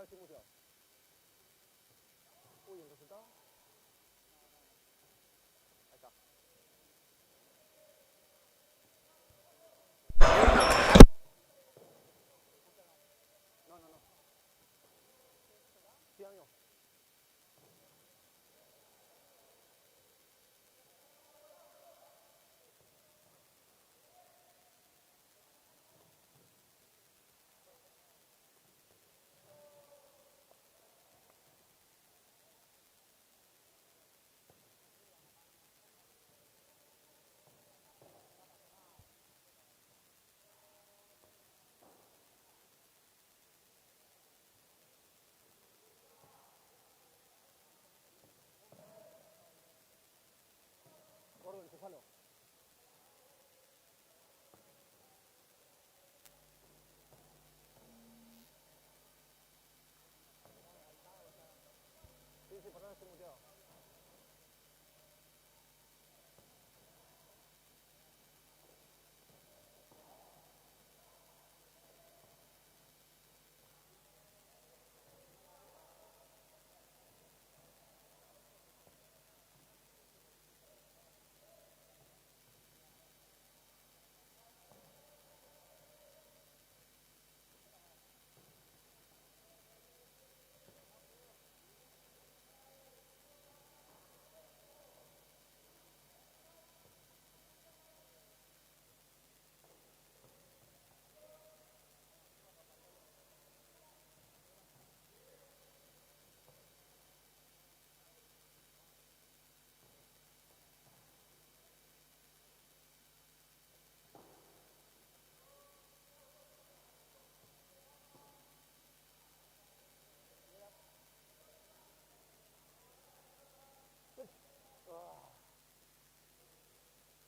estoy muteado. Uy, ¿el resultado? Ahí está. No. Sí, amigo. Gordo, encéfalo. Sí, por ahora estoy muteado.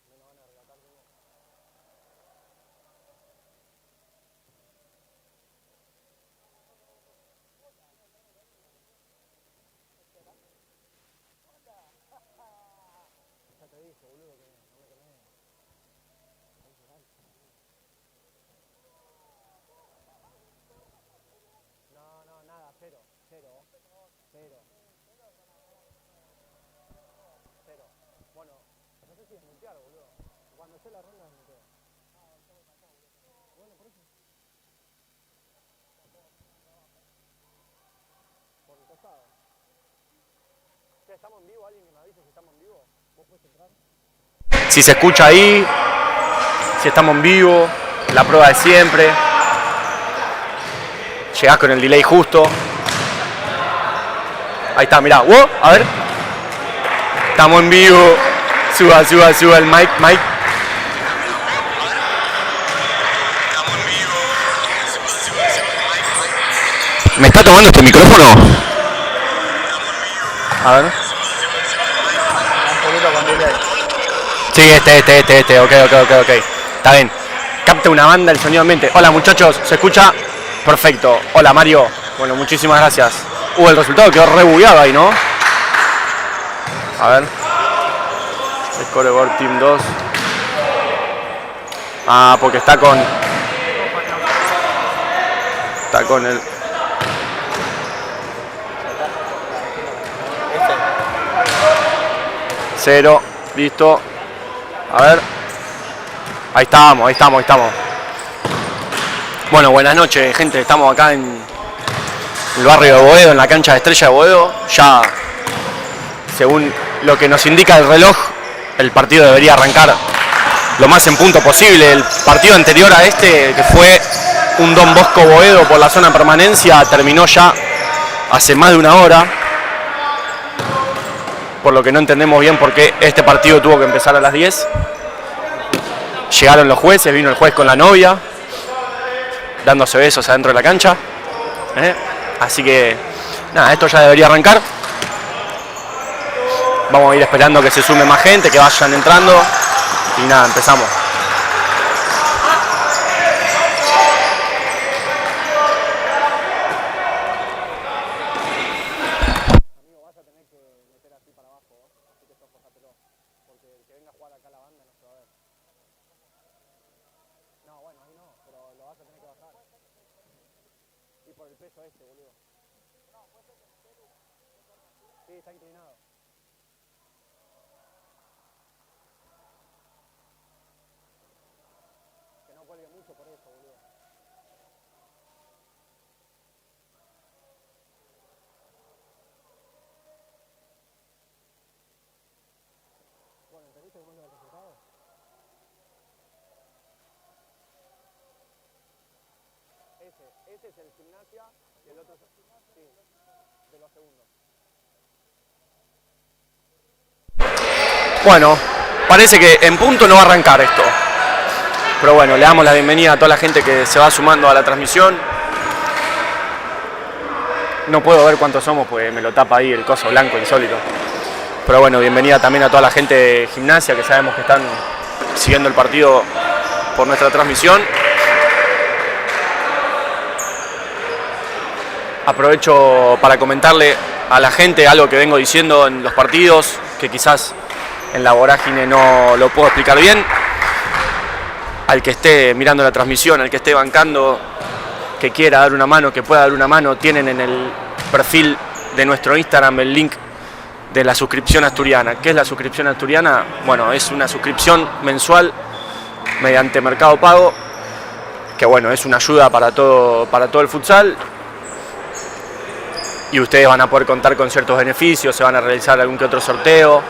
Me lo van a arrebatar de nuevo. Ya te dije, boludo, que no me quemé. No, nada, cero. Bueno, no sé si desmutear, boludo. Cuando esté la ronda desmuteo. Bueno, por eso. Por el costado. Che, ¿estamos en vivo? ¿Alguien que me avise si estamos en vivo? ¿Vos podés entrar? Si se escucha ahí, si estamos en vivo, la prueba de siempre. Llegás con el delay justo. Ahí está, mirá. ¡Wow! A ver. Estamos en vivo. Suba el mic. ¿Me está tomando este micrófono? A ver. Un poquito con delay. Sí, este. Ok. Está bien. Capta una banda el sonido ambiente. Hola muchachos, ¿se escucha? Perfecto. Hola Mario. Bueno, muchísimas gracias. El resultado quedó re bugueado ahí, ¿no? A ver. Scoreboard Team 2. Ah, porque está con el... Cero. Listo. A ver. Ahí estamos. Bueno, buenas noches, gente. Estamos acá en el barrio de Boedo, en la cancha de Estrella de Boedo. Ya, según lo que nos indica el reloj, el partido debería arrancar lo más en punto posible. El partido anterior a este, que fue un Don Bosco Boedo por la zona de permanencia, terminó ya hace más de una hora. Por lo que no entendemos bien por qué este partido tuvo que empezar a las 10. Llegaron los jueces, vino el juez con la novia, dándose besos adentro de la cancha. Así que, nada, esto ya debería arrancar. Vamos a ir esperando que se sume más gente, que vayan entrando. Y nada, empezamos. Amigo, vas a tener que meter así para abajo, así que esto fójatelo. Porque el que venga a jugar acá a la banda no se va a ver. No, bueno, ahí no, pero lo vas a tener que bajar. Y por el peso este, boludo. Sí, está inclinado. Que no cuelgue mucho por eso, boludo. Bueno, ¿entendiste cómo es el resultado? Ese es el Gimnasia y el otro es, sí, de los segundos. Bueno, parece que en punto no va a arrancar esto. Pero bueno, le damos la bienvenida a toda la gente que se va sumando a la transmisión. No puedo ver cuántos somos, pues me lo tapa ahí el coso blanco insólito. Pero bueno, bienvenida también a toda la gente de Gimnasia que sabemos que están siguiendo el partido por nuestra transmisión. Aprovecho para comentarle a la gente algo que vengo diciendo en los partidos, que quizás en la vorágine no lo puedo explicar bien. Al que esté mirando la transmisión, al que esté bancando, que quiera dar una mano, que pueda dar una mano, tienen en el perfil de nuestro Instagram el link de la suscripción asturiana. ¿Qué es la suscripción asturiana? Bueno, es una suscripción mensual mediante Mercado Pago, que bueno, es una ayuda para todo el futsal. Y ustedes van a poder contar con ciertos beneficios, se van a realizar algún que otro sorteo.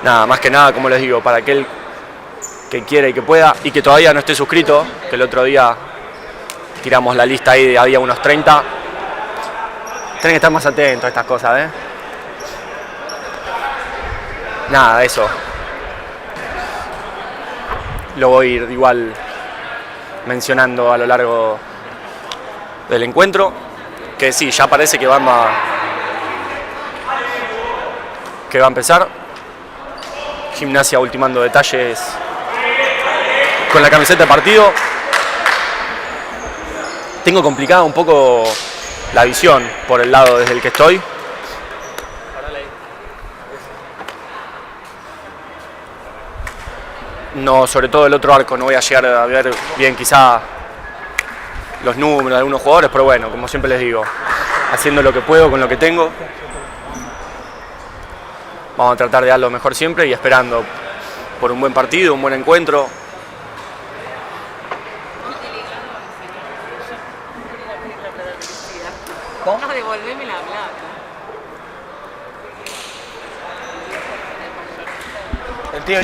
Nada, más que nada, como les digo, para aquel que quiera y que pueda y que todavía no esté suscrito, que el otro día tiramos la lista ahí, había unos 30. Tienen que estar más atentos a estas cosas, ¿eh? Nada, eso. Lo voy a ir igual mencionando a lo largo del encuentro. Que sí, ya parece que va a empezar. Gimnasia ultimando detalles con la camiseta de partido. Tengo complicada un poco la visión por el lado desde el que estoy. No, sobre todo el otro arco, no voy a llegar a ver bien quizá los números de algunos jugadores, pero bueno, como siempre les digo, haciendo lo que puedo con lo que tengo. Vamos a tratar de dar lo mejor siempre y esperando por un buen partido, un buen encuentro. ¿Cómo? Devolveme la plata. El tío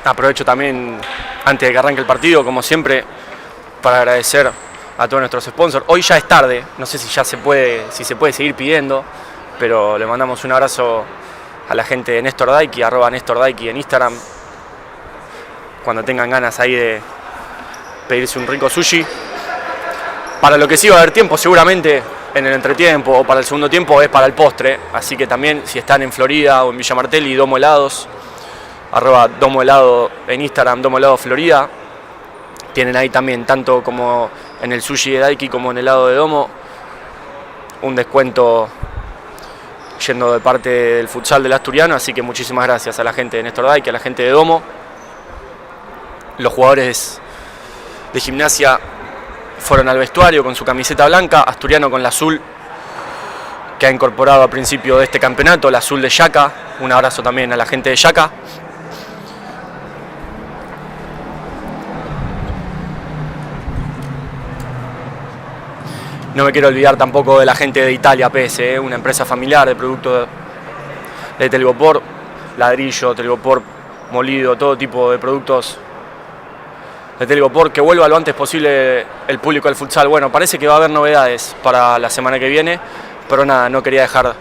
Aprovecho también, antes de que arranque el partido, como siempre, para agradecer a todos nuestros sponsors. Hoy ya es tarde, no sé si se puede seguir pidiendo, pero le mandamos un abrazo a la gente de Néstor Daiki, @NéstorDaiki en Instagram, cuando tengan ganas ahí de pedirse un rico sushi. Para lo que sí va a haber tiempo, seguramente en el entretiempo o para el segundo tiempo, es para el postre, así que también si están en Florida o en Villa Martelli, Domo Helados, @Domo Helado en Instagram, Domo Helado Florida. Tienen ahí también, tanto como en el sushi de Daiki como en el helado de Domo, un descuento yendo de parte del futsal del asturiano, así que muchísimas gracias a la gente de Néstor Daiki, a la gente de Domo. Los jugadores de Gimnasia fueron al vestuario con su camiseta blanca, asturiano con la azul que ha incorporado a principio de este campeonato, el azul de Yaca. Un abrazo también a la gente de Yaca. No me quiero olvidar tampoco de la gente de Italia PS, una empresa familiar de productos de telgopor, ladrillo, telgopor molido, todo tipo de productos de telgopor, que vuelva lo antes posible el público al futsal. Bueno, parece que va a haber novedades para la semana que viene, pero nada, no quería dejar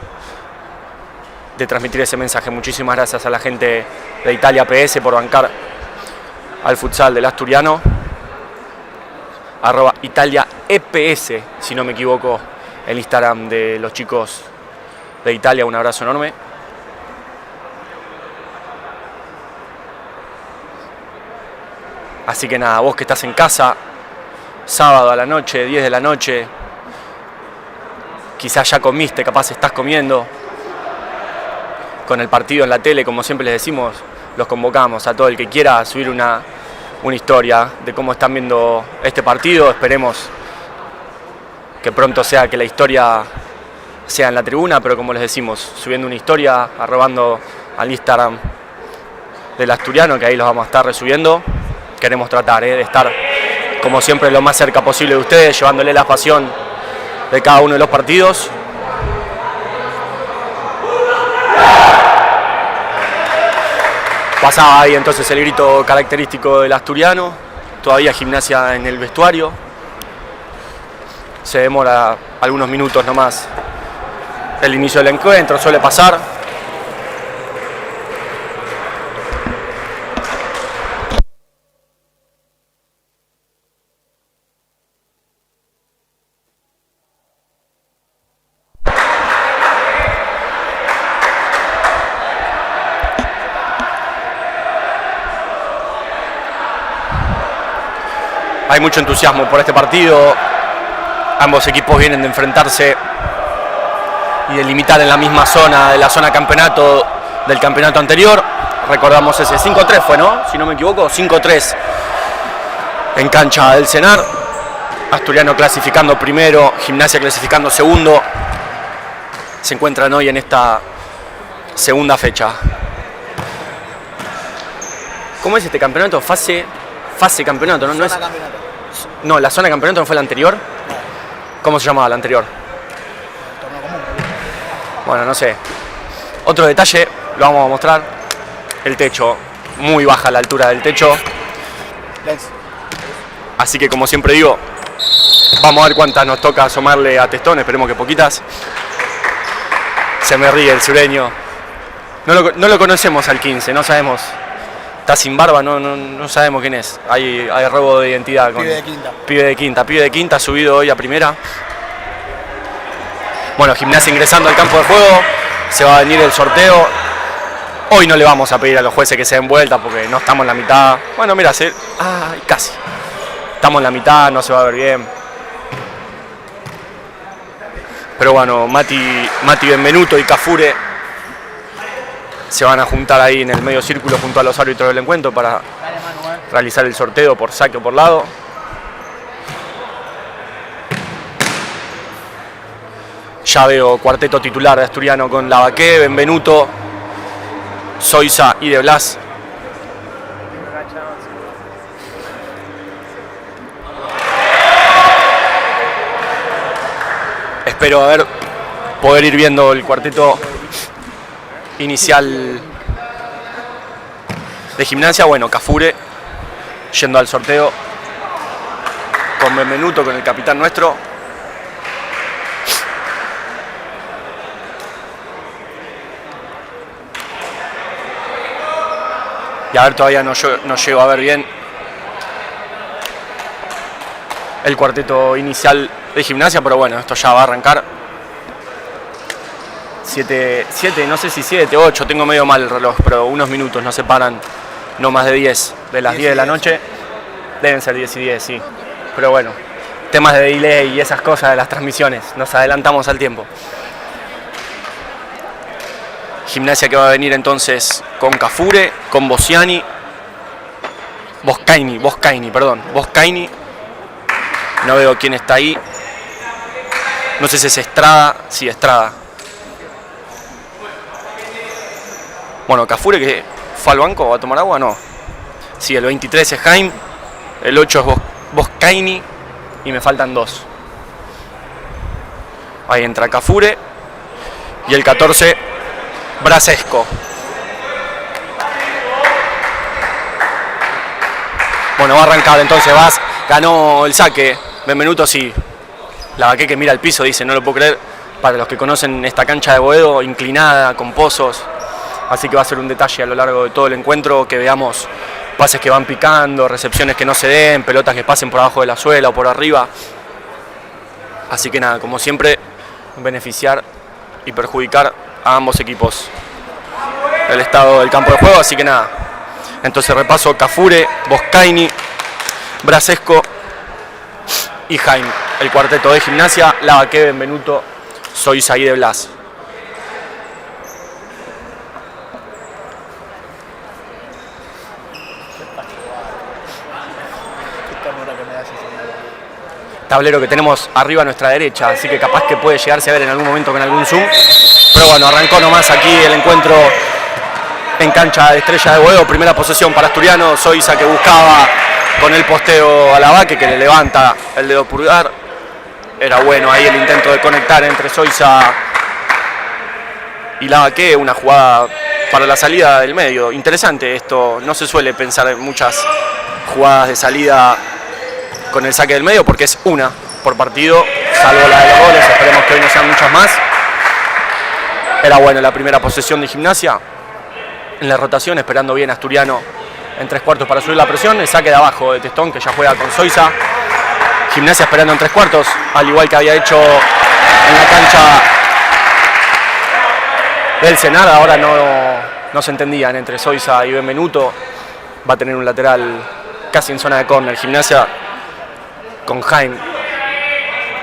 de transmitir ese mensaje. Muchísimas gracias a la gente de Italia PS por bancar al futsal del asturiano. @ItaliaEPS, si no me equivoco, el Instagram de los chicos de Italia. Un abrazo enorme. Así que nada, vos que estás en casa, sábado a la noche, 10 de la noche, quizás ya comiste, capaz estás comiendo, con el partido en la tele, como siempre les decimos, los convocamos a todo el que quiera subir una historia de cómo están viendo este partido. Esperemos que pronto sea que la historia sea en la tribuna, pero como les decimos, subiendo una historia, arrobando al Instagram del Asturiano, que ahí los vamos a estar resubiendo. Queremos tratar de estar, como siempre, lo más cerca posible de ustedes, llevándole la pasión de cada uno de los partidos. Pasaba ahí entonces el grito característico del Asturiano, todavía Gimnasia en el vestuario. Se demora algunos minutos nomás el inicio del encuentro, suele pasar. Hay mucho entusiasmo por este partido. Ambos equipos vienen de enfrentarse y de limitar en la misma zona de la zona campeonato del campeonato anterior. Recordamos ese 5-3 fue, ¿no? Si no me equivoco, 5-3 en cancha del Senar. Asturiano clasificando primero, Gimnasia clasificando segundo. Se encuentran hoy en esta segunda fecha. ¿Cómo es este campeonato? Fase campeonato, ¿no? No, la zona campeonato no fue la anterior. ¿Cómo se llamaba la anterior? Bueno, no sé. Otro detalle, lo vamos a mostrar. El techo, muy baja la altura del techo. Así que como siempre digo, vamos a ver cuántas nos toca asomarle a Testón, esperemos que poquitas. Se me ríe el sureño. No lo conocemos al 15, no sabemos. Está sin barba, no sabemos quién es. Hay robo de identidad. Con Pibe de quinta, subido hoy a primera. Bueno, Gimnasia ingresando al campo de juego. Se va a venir el sorteo. Hoy no le vamos a pedir a los jueces que se den vuelta porque no estamos en la mitad. Bueno, mira, casi. Estamos en la mitad, no se va a ver bien. Pero bueno, Mati Benvenuto y Cafure se van a juntar ahí en el medio círculo junto a los árbitros del encuentro para realizar el sorteo por saque o por lado. Ya veo cuarteto titular de Asturiano con Lavaqué, Benvenuto, Soiza y De Blas. Espero poder ir viendo el cuarteto inicial de Gimnasia. Bueno, Cafure yendo al sorteo con Benvenuto, con el capitán nuestro. Y a ver, todavía no llego a ver bien el cuarteto inicial de Gimnasia, pero bueno, esto ya va a arrancar. 7, no sé si 7, 8, tengo medio mal el reloj, pero unos minutos nos separan, no más de 10, de las 10 de la noche. Deben ser 10 y 10, sí. Pero bueno, temas de delay y esas cosas de las transmisiones, nos adelantamos al tiempo. Gimnasia que va a venir entonces con Cafure, con Boscaini. No veo quién está ahí. No sé si es Estrada. Sí, Estrada. Bueno, Cafure que fue al banco, ¿va a tomar agua? No. Sí, el 23 es Jaime, el 8 es Boscaini y me faltan 2. Ahí entra Cafure y el 14 Brasesco. Bueno, va a arrancar entonces, ganó el saque. Benvenuto sí. Lavaqué que mira al piso, dice, no lo puedo creer. Para los que conocen esta cancha de Boedo, inclinada, con pozos. Así que va a ser un detalle a lo largo de todo el encuentro, que veamos pases que van picando, recepciones que no se den, pelotas que pasen por abajo de la suela o por arriba. Así que nada, como siempre, beneficiar y perjudicar a ambos equipos el estado del campo de juego. Así que nada, entonces repaso: Cafure, Boscaini, Brasesco y Jaime. El cuarteto de Gimnasia, Lavaqué, Benvenuto, Soiza y De Blas. ahora que me das esa señal. Tablero que tenemos arriba a nuestra derecha, así que capaz que puede llegarse a ver en algún momento con algún zoom. Pero bueno, arrancó nomás aquí el encuentro en cancha de Estrella de Boedo. Primera posesión para Asturiano. Zoiza que buscaba con el posteo a Lavaque, que le levanta el dedo pulgar. Era bueno ahí el intento de conectar entre Zoiza y Lavaque. Una jugada para la salida del medio. Interesante esto. No se suele pensar en muchas jugadas de salida con el saque del medio, porque es una por partido, salvo la de los goles. Esperemos que hoy no sean muchas más. Era bueno la primera posesión de Gimnasia en la rotación, esperando bien Asturiano en 3/4 para subir la presión. El saque de abajo de Testón, que ya juega con Zoiza. Gimnasia esperando en 3/4, al igual que había hecho en la cancha del Senar. Ahora no se entendían entre Zoiza y Benvenuto. Va a tener un lateral casi en zona de córner Gimnasia, con Jaime,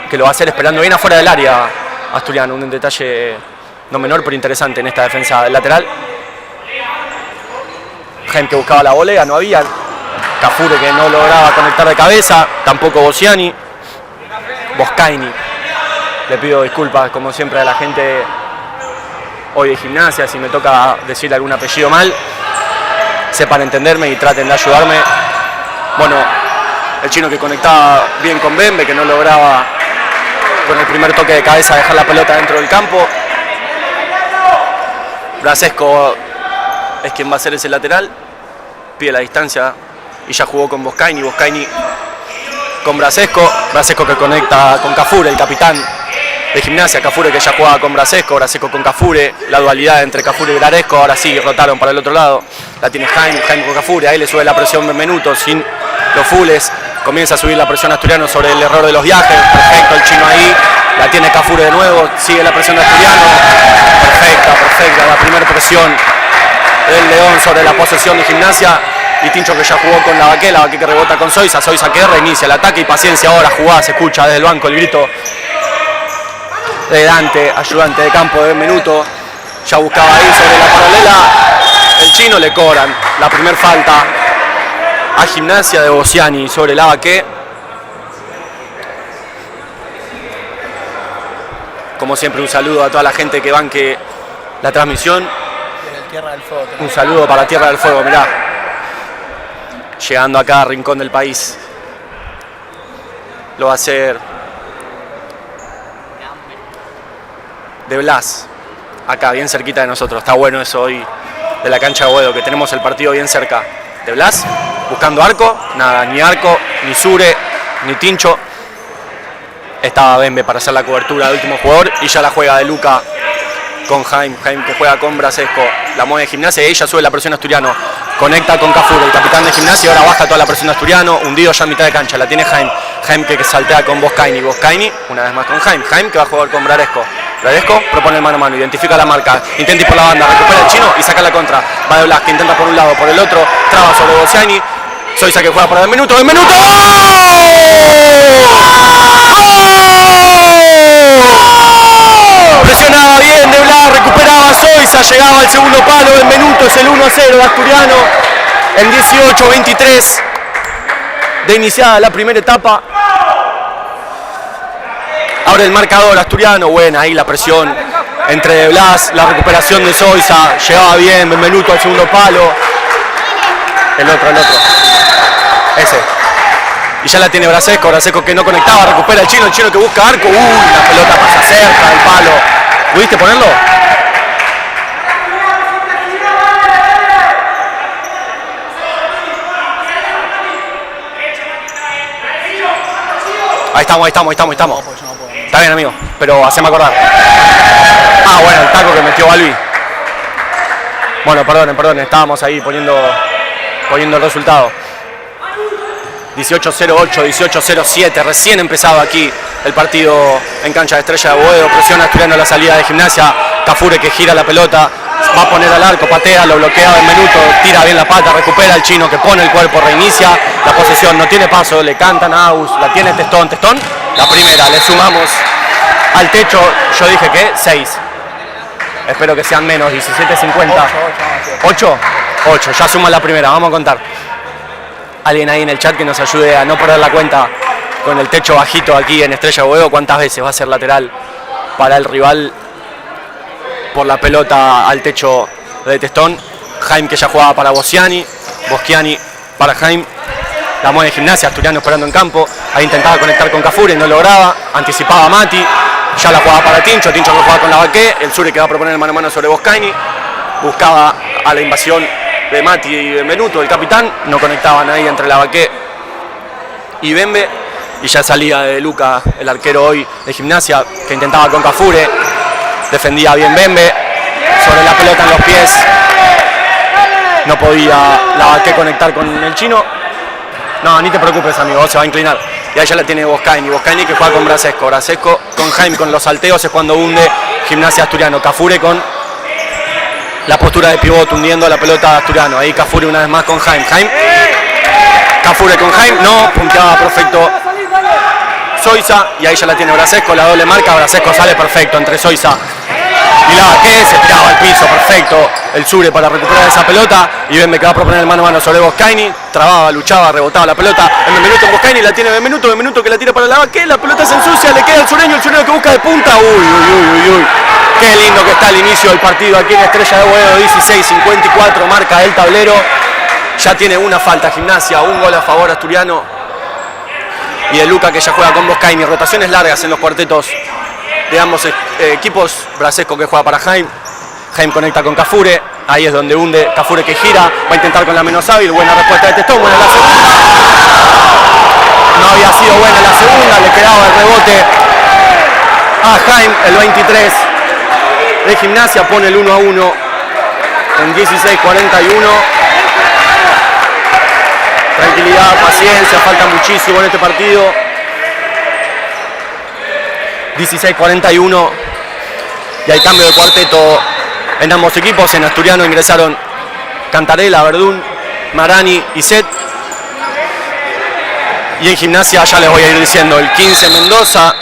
que lo va a hacer esperando bien afuera del área Asturiano. Un detalle no menor, pero interesante en esta defensa del lateral. Jaime que buscaba la volea, no había. Cafure que no lograba conectar de cabeza, tampoco Bosiani. Boscaini. Le pido disculpas como siempre a la gente hoy de Gimnasia, si me toca decir algún apellido mal, sepan entenderme y traten de ayudarme. Bueno, el chino que conectaba bien con Bembe, que no lograba con el primer toque de cabeza dejar la pelota dentro del campo. Brasesco es quien va a ser ese lateral, pide la distancia y ya jugó con Boscaini. Boscaini con Brasesco. Brasesco que conecta con Cafure, el capitán de Gimnasia. Cafure que ya jugaba con Brasesco. Brasesco con Cafure. La dualidad entre Cafure y Braresco. Ahora sí, rotaron para el otro lado. La tiene Jaime. Jaime con Cafure. Ahí le sube la presión Benvenuto sin los fules. Comienza a subir la presión Asturiano sobre el error de los viajes. Perfecto el chino ahí. La tiene Cafure de nuevo. Sigue la presión de Asturiano. Perfecta. La primera presión del León sobre la posesión de Gimnasia. Y Tincho que ya jugó con Lavaque que rebota con Zoiza. Zoiza que reinicia el ataque y paciencia ahora. Jugada, se escucha desde el banco el grito de Dante, ayudante de campo de Benvenuto. Ya buscaba ahí sobre la paralela. El chino, le cobran la primer falta a Gimnasia de Bosiani sobre Lavaque. Como siempre, un saludo a toda la gente que banque la transmisión. Tierra del Fuego. Un saludo para Tierra del Fuego, mirá. Llegando acá a rincón del país. Lo va a hacer de Blas, acá bien cerquita de nosotros. Está bueno eso hoy de la cancha de Boedo, que tenemos el partido bien cerca. De Blas, buscando arco, nada, ni arco, ni Sure, ni Tincho. Estaba Bembe para hacer la cobertura del último jugador y ya la juega de Luca con Jaime. Jaime que juega con Brasesco, la mueve Gimnasia y ella sube la presión Asturiano. Conecta con Cafure, el capitán de Gimnasia, ahora baja toda la presión Asturiano, hundido ya en mitad de cancha, la tiene Jaime. Jaime que saltea con Boscaini. Boscaini, una vez más con Jaime. Jaime que va a jugar con Braresco. Braresco propone el mano a mano, identifica la marca, intenta ir por la banda, recupera el chino y saca la contra. Va de Blas, que intenta por un lado, por el otro, traba sobre Bosiani. Zoiza que juega para Benvenuto. ¡Benvenuto! Presionaba bien de Blas, recuperaba Zoiza, llegaba al segundo palo. Benvenuto, es el 1-0 de Asturiano en 18-23 de iniciada la primera etapa. Abre el marcador Asturiano, buena ahí la presión entre de Blas, la recuperación de Zoiza, llegaba bien Benvenuto al segundo palo. El otro. Ese. Y ya la tiene Brasesco que no conectaba, recupera el chino que busca arco. La pelota pasa cerca del palo. ¿Pudiste ponerlo? Ahí estamos. Está bien, amigo, pero haceme acordar. Ah, bueno, el taco que metió Balbi. Bueno, perdonen, estábamos ahí poniendo el resultado. 18-08, 18-07, recién empezado aquí el partido en cancha de Estrella de Boedo. Presiona Asturiano a la salida de Gimnasia. Cafure que gira la pelota, va a poner al arco, patea, lo bloquea Benvenuto, tira bien la pata, recupera el chino que pone el cuerpo, reinicia la posesión, no tiene paso, le cantan a Aus, la tiene Testón, la primera, le sumamos al techo, yo dije que 6. Espero que sean menos, 17.50. 8, ya suma la primera, vamos a contar. alguien ahí en el chat que nos ayude a no perder la cuenta con el techo bajito aquí en Estrella de Boedo, cuántas veces va a ser lateral para el rival por la pelota al techo de Testón. Jaime que ya jugaba para Boschiani para Jaime, la mueve Gimnasia, Asturiano esperando en campo, ahí intentaba conectar con Cafuri, no lograba, anticipaba Mati, ya la jugaba para Tincho que jugaba con la Baqué, el Sure que va a proponer el mano a mano sobre Boscaini, buscaba a la invasión de Mati y Benvenuto, el capitán, no conectaban ahí entre la Baqué y Bembe, y ya salía de Luca, el arquero hoy de Gimnasia, que intentaba con Cafure, defendía bien Bembe, sobre la pelota en los pies, no podía la Baqué conectar con el chino. No, ni te preocupes, amigo, se va a inclinar. Y ahí ya la tiene Boscaini que juega con Brasesco con Jaime con los salteos es cuando hunde Gimnasia Asturiano. Cafure con la postura de pivote hundiendo la pelota de Asturiano. Ahí Cafure una vez más con Jaime. Cafure con Jaime, no, punteaba perfecto Zoiza y ahí ya la tiene Brasesco, la doble marca, Brasesco sale perfecto entre Zoiza y la Baqué, se tiraba al piso, perfecto el Sure para recuperar esa pelota y Bembe que va a proponer el mano a mano sobre Boscaini, trababa, luchaba, rebotaba la pelota en Benvenuto en Boscaini, la tiene Benvenuto que la tira para la Baqué, la pelota se ensucia, le queda el sureño que busca de punta, uy, qué lindo que está el inicio del partido aquí en Estrella de Boedo, 16:54, marca el tablero, ya tiene una falta Gimnasia, un gol a favor asturiano y de Luca que ya juega con Boscaini, rotaciones largas en los cuartetos de ambos equipos. Brasesco que juega para Jaime conecta con Cafure, ahí es donde hunde Cafure que gira, va a intentar con la menos hábil, buena respuesta de Testón, buena la segunda, no había sido buena la segunda, le quedaba el rebote a Jaime, el 23 de Gimnasia, pone el 1-1 en 16:41. Tranquilidad, paciencia, falta muchísimo en este partido. 16:41 y hay cambio de cuarteto en ambos equipos. En Asturiano ingresaron Cantarela, Verdún, Marani y Set. Y en Gimnasia ya les voy a ir diciendo el 15 Mendoza,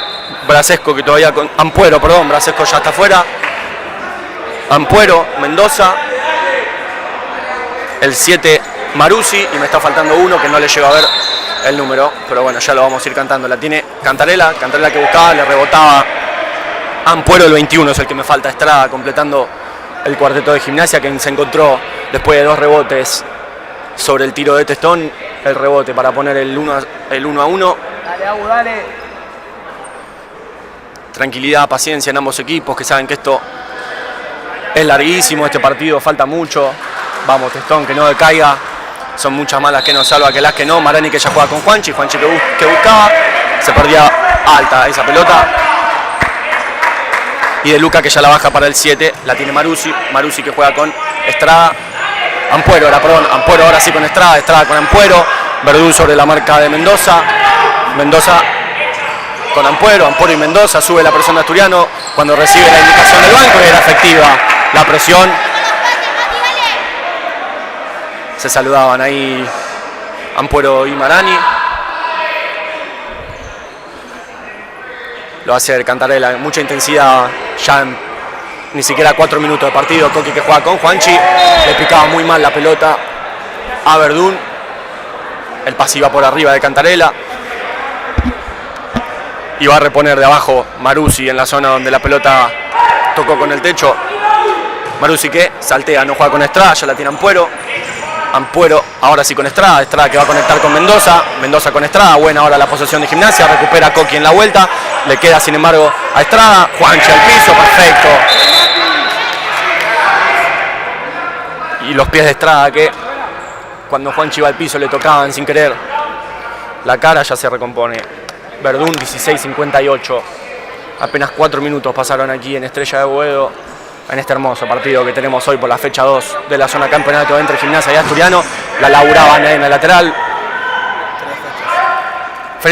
Brasesco que todavía con Ampuero, perdón, Brasesco ya está afuera. Ampuero, Mendoza, el 7 Maruzzi y me está faltando uno que no le llego a ver el número, pero bueno, ya lo vamos a ir cantando. La tiene Cantarela que buscaba, le rebotaba Ampuero, el 21 es el que me falta, Estrada completando el cuarteto de Gimnasia, que se encontró después de 2 rebotes sobre el tiro de Testón, el rebote para poner el 1-1. Dale, Abu, dale. Tranquilidad, paciencia en ambos equipos, que saben que esto es larguísimo, este partido falta mucho. Vamos, Testón, que no decaiga. Son muchas malas que no salva que las que no. Marani que ya juega con Juanchi que buscaba, se perdía alta esa pelota. Y de Luca que ya la baja para el 7, la tiene Maruzzi que juega con Estrada. Ampuero ahora sí con Estrada con Ampuero. Verdún sobre la marca de Mendoza con Ampuero y Mendoza, sube la presión de Asturiano cuando recibe la indicación del banco y era efectiva la presión. Se saludaban ahí Ampuero y Marani. Lo va a hacer Cantarela, mucha intensidad, ya en ni siquiera 4 minutos de partido. Coqui que juega con Juanchi, le picaba muy mal la pelota a Verdún. El pase iba por arriba de Cantarela. Y va a reponer de abajo Maruzzi en la zona donde la pelota tocó con el techo. Maruzzi que saltea, no juega con Estrada, ya la tiene Ampuero ahora sí con Estrada que va a conectar con Mendoza con Estrada, buena ahora la posesión de Gimnasia, recupera Coqui en la vuelta, le queda sin embargo a Estrada, Juanchi al piso, perfecto. Y los pies de Estrada que cuando Juanchi iba al piso le tocaban sin querer la cara, ya se recompone. Verdún 16:58, apenas 4 minutos pasaron aquí en Estrella de Boedo, en este hermoso partido que tenemos hoy por la fecha 2 de la zona campeonato entre Gimnasia y Asturiano. La laburaban en el lateral.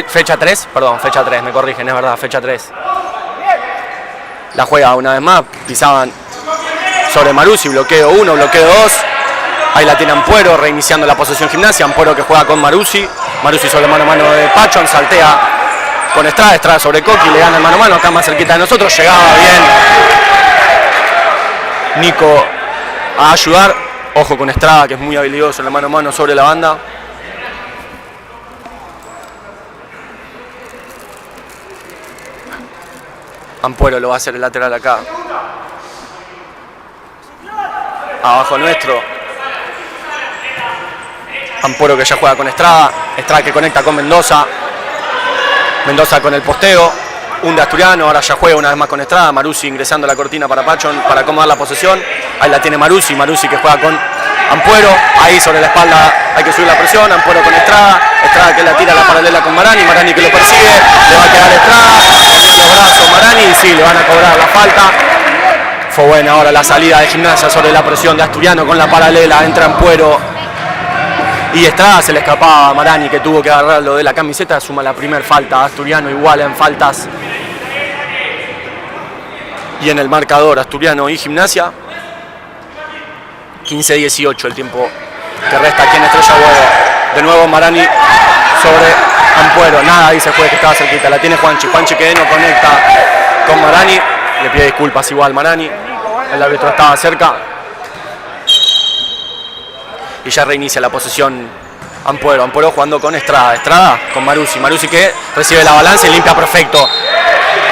Fecha 3, me corrigen, es verdad, fecha 3. La juega una vez más, pisaban sobre Maruzzi, bloqueo 1, bloqueo 2. Ahí la tiene Ampuero, reiniciando la posesión Gimnasia. Ampuero que juega con Maruzzi sobre mano a mano de Pachon, saltea con Estrada sobre Coqui, le gana el mano a mano, acá más cerquita de nosotros, llegaba bien Nico a ayudar, ojo con Estrada que es muy habilidoso en la mano a mano sobre la banda. Ampuero lo va a hacer el lateral acá. Abajo nuestro. Ampuero que ya juega con Estrada. Estrada que conecta con Mendoza. Mendoza con el posteo. Un de Asturiano. Ahora ya juega una vez más con Estrada. Maruzzi ingresando a la cortina para Pachón para acomodar la posesión. Ahí la tiene Maruzzi. Maruzzi que juega con Ampuero. Ahí sobre la espalda hay que subir la presión. Ampuero con Estrada. Estrada que la tira a la paralela con Marani. Marani que lo persigue. Le va a quedar Estrada. Poniendo brazos Marani. Y sí, le van a cobrar la falta. Fue buena ahora la salida de Gimnasia sobre la presión de Asturiano con la paralela. Entra Ampuero. Y Estrada se le escapaba a Marani que tuvo que agarrarlo de la camiseta. Suma la primera falta. Asturiano igual en faltas. Y en el marcador Asturiano y Gimnasia. 15-18 el tiempo que resta aquí en Estrella Boedo. De nuevo Marani sobre Ampuero. Nada, dice el juez que estaba cerquita. La tiene Juanchi. Juanchi que no conecta con Marani. Le pide disculpas igual Marani. El árbitro estaba cerca. Y ya reinicia la posesión Ampuero. Ampuero jugando con Estrada. Estrada con Maruzzi. Maruzzi que recibe la balanza y limpia perfecto.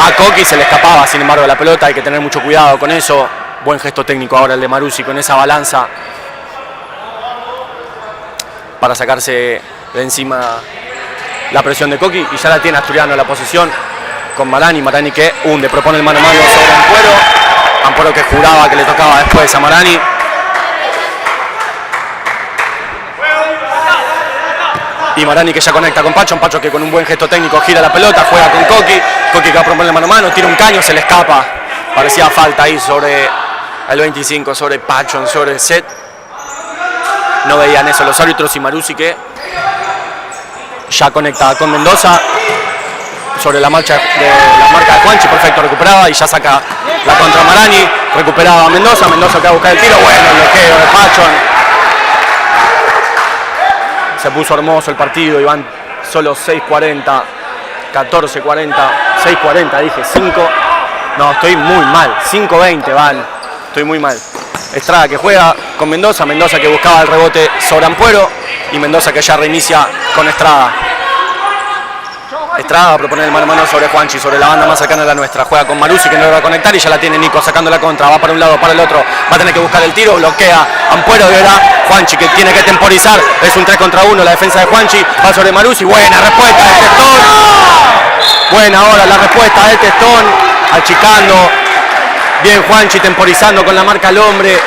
A Coqui se le escapaba, sin embargo, la pelota. Hay que tener mucho cuidado con eso. Buen gesto técnico ahora el de Maruzzi con esa balanza. Para sacarse de encima la presión de Coqui. Y ya la tiene Asturiano la posesión con Marani. Marani que hunde, propone el mano a mano sobre Ampuero. Ampuero que juraba que le tocaba después a Marani. Y Marani que ya conecta con Pachón. Pachón que con un buen gesto técnico gira la pelota, juega con Coqui. Coqui que va a proponer mano a mano, tira un caño, se le escapa. Parecía falta ahí sobre el 25, sobre Pachón, sobre Set. No veían eso los árbitros y Maruzzi que ya conecta con Mendoza. Sobre la marca de Juanchi, perfecto, recuperaba y ya saca la contra Marani. Recuperaba a Mendoza, Mendoza que va a buscar el tiro. Bueno, el bloqueo de Pachón. Se puso hermoso el partido y van solo 6:40, 14:40, 6:40 dije, 5. No, estoy muy mal, 5:20 van, estoy muy mal. Estrada que juega con Mendoza, Mendoza que buscaba el rebote sobre Ampuero y Mendoza que ya reinicia con Estrada. Estrada va a proponer el mano a mano sobre Juanchi, sobre la banda más cercana a la nuestra. Juega con Maruzzi que no lo va a conectar y ya la tiene Nico sacando la contra. Va para un lado, para el otro. Va a tener que buscar el tiro, bloquea Ampuero y ahora Juanchi que tiene que temporizar. Es un 3 contra 1 la defensa de Juanchi. Va sobre Maruzzi. Buena respuesta de Testón. Buena ahora la respuesta de Testón. Achicando. Bien Juanchi temporizando con la marca al hombre.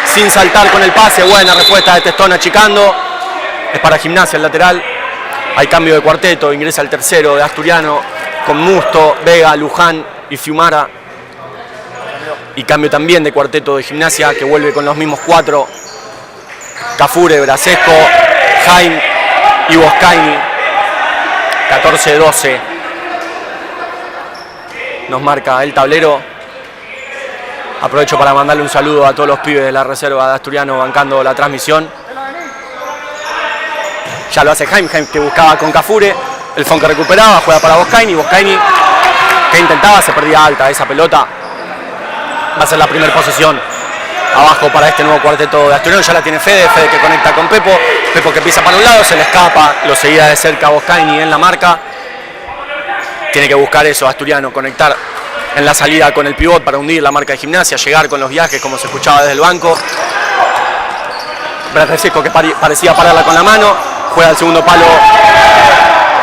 Sin saltar con el pase. Buena respuesta de Testón achicando. Es para Gimnasia el lateral. Hay cambio de cuarteto, ingresa el tercero de Asturiano con Musto, Vega, Luján y Fiumara. Y cambio también de cuarteto de Gimnasia que vuelve con los mismos 4. Cafure, Brasesco, Jaime y Boscaini. 14-12. Nos marca el tablero. Aprovecho para mandarle un saludo a todos los pibes de la reserva de Asturiano bancando la transmisión. Ya lo hace Jaime que buscaba con Cafure. El Fon que recuperaba, juega para Boscaini. Boscaini que intentaba, se perdía alta esa pelota. Va a ser la primera posesión abajo para este nuevo cuarteto de Asturiano. Ya la tiene Fede, Fede que conecta con Pepo. Pepo que empieza para un lado, se le escapa. Lo seguía de cerca Boscaini en la marca. Tiene que buscar eso, Asturiano, conectar en la salida con el pivot para hundir la marca de Gimnasia. Llegar con los viajes como se escuchaba desde el banco. Brasesco que parecía pararla con la mano. Juega el segundo palo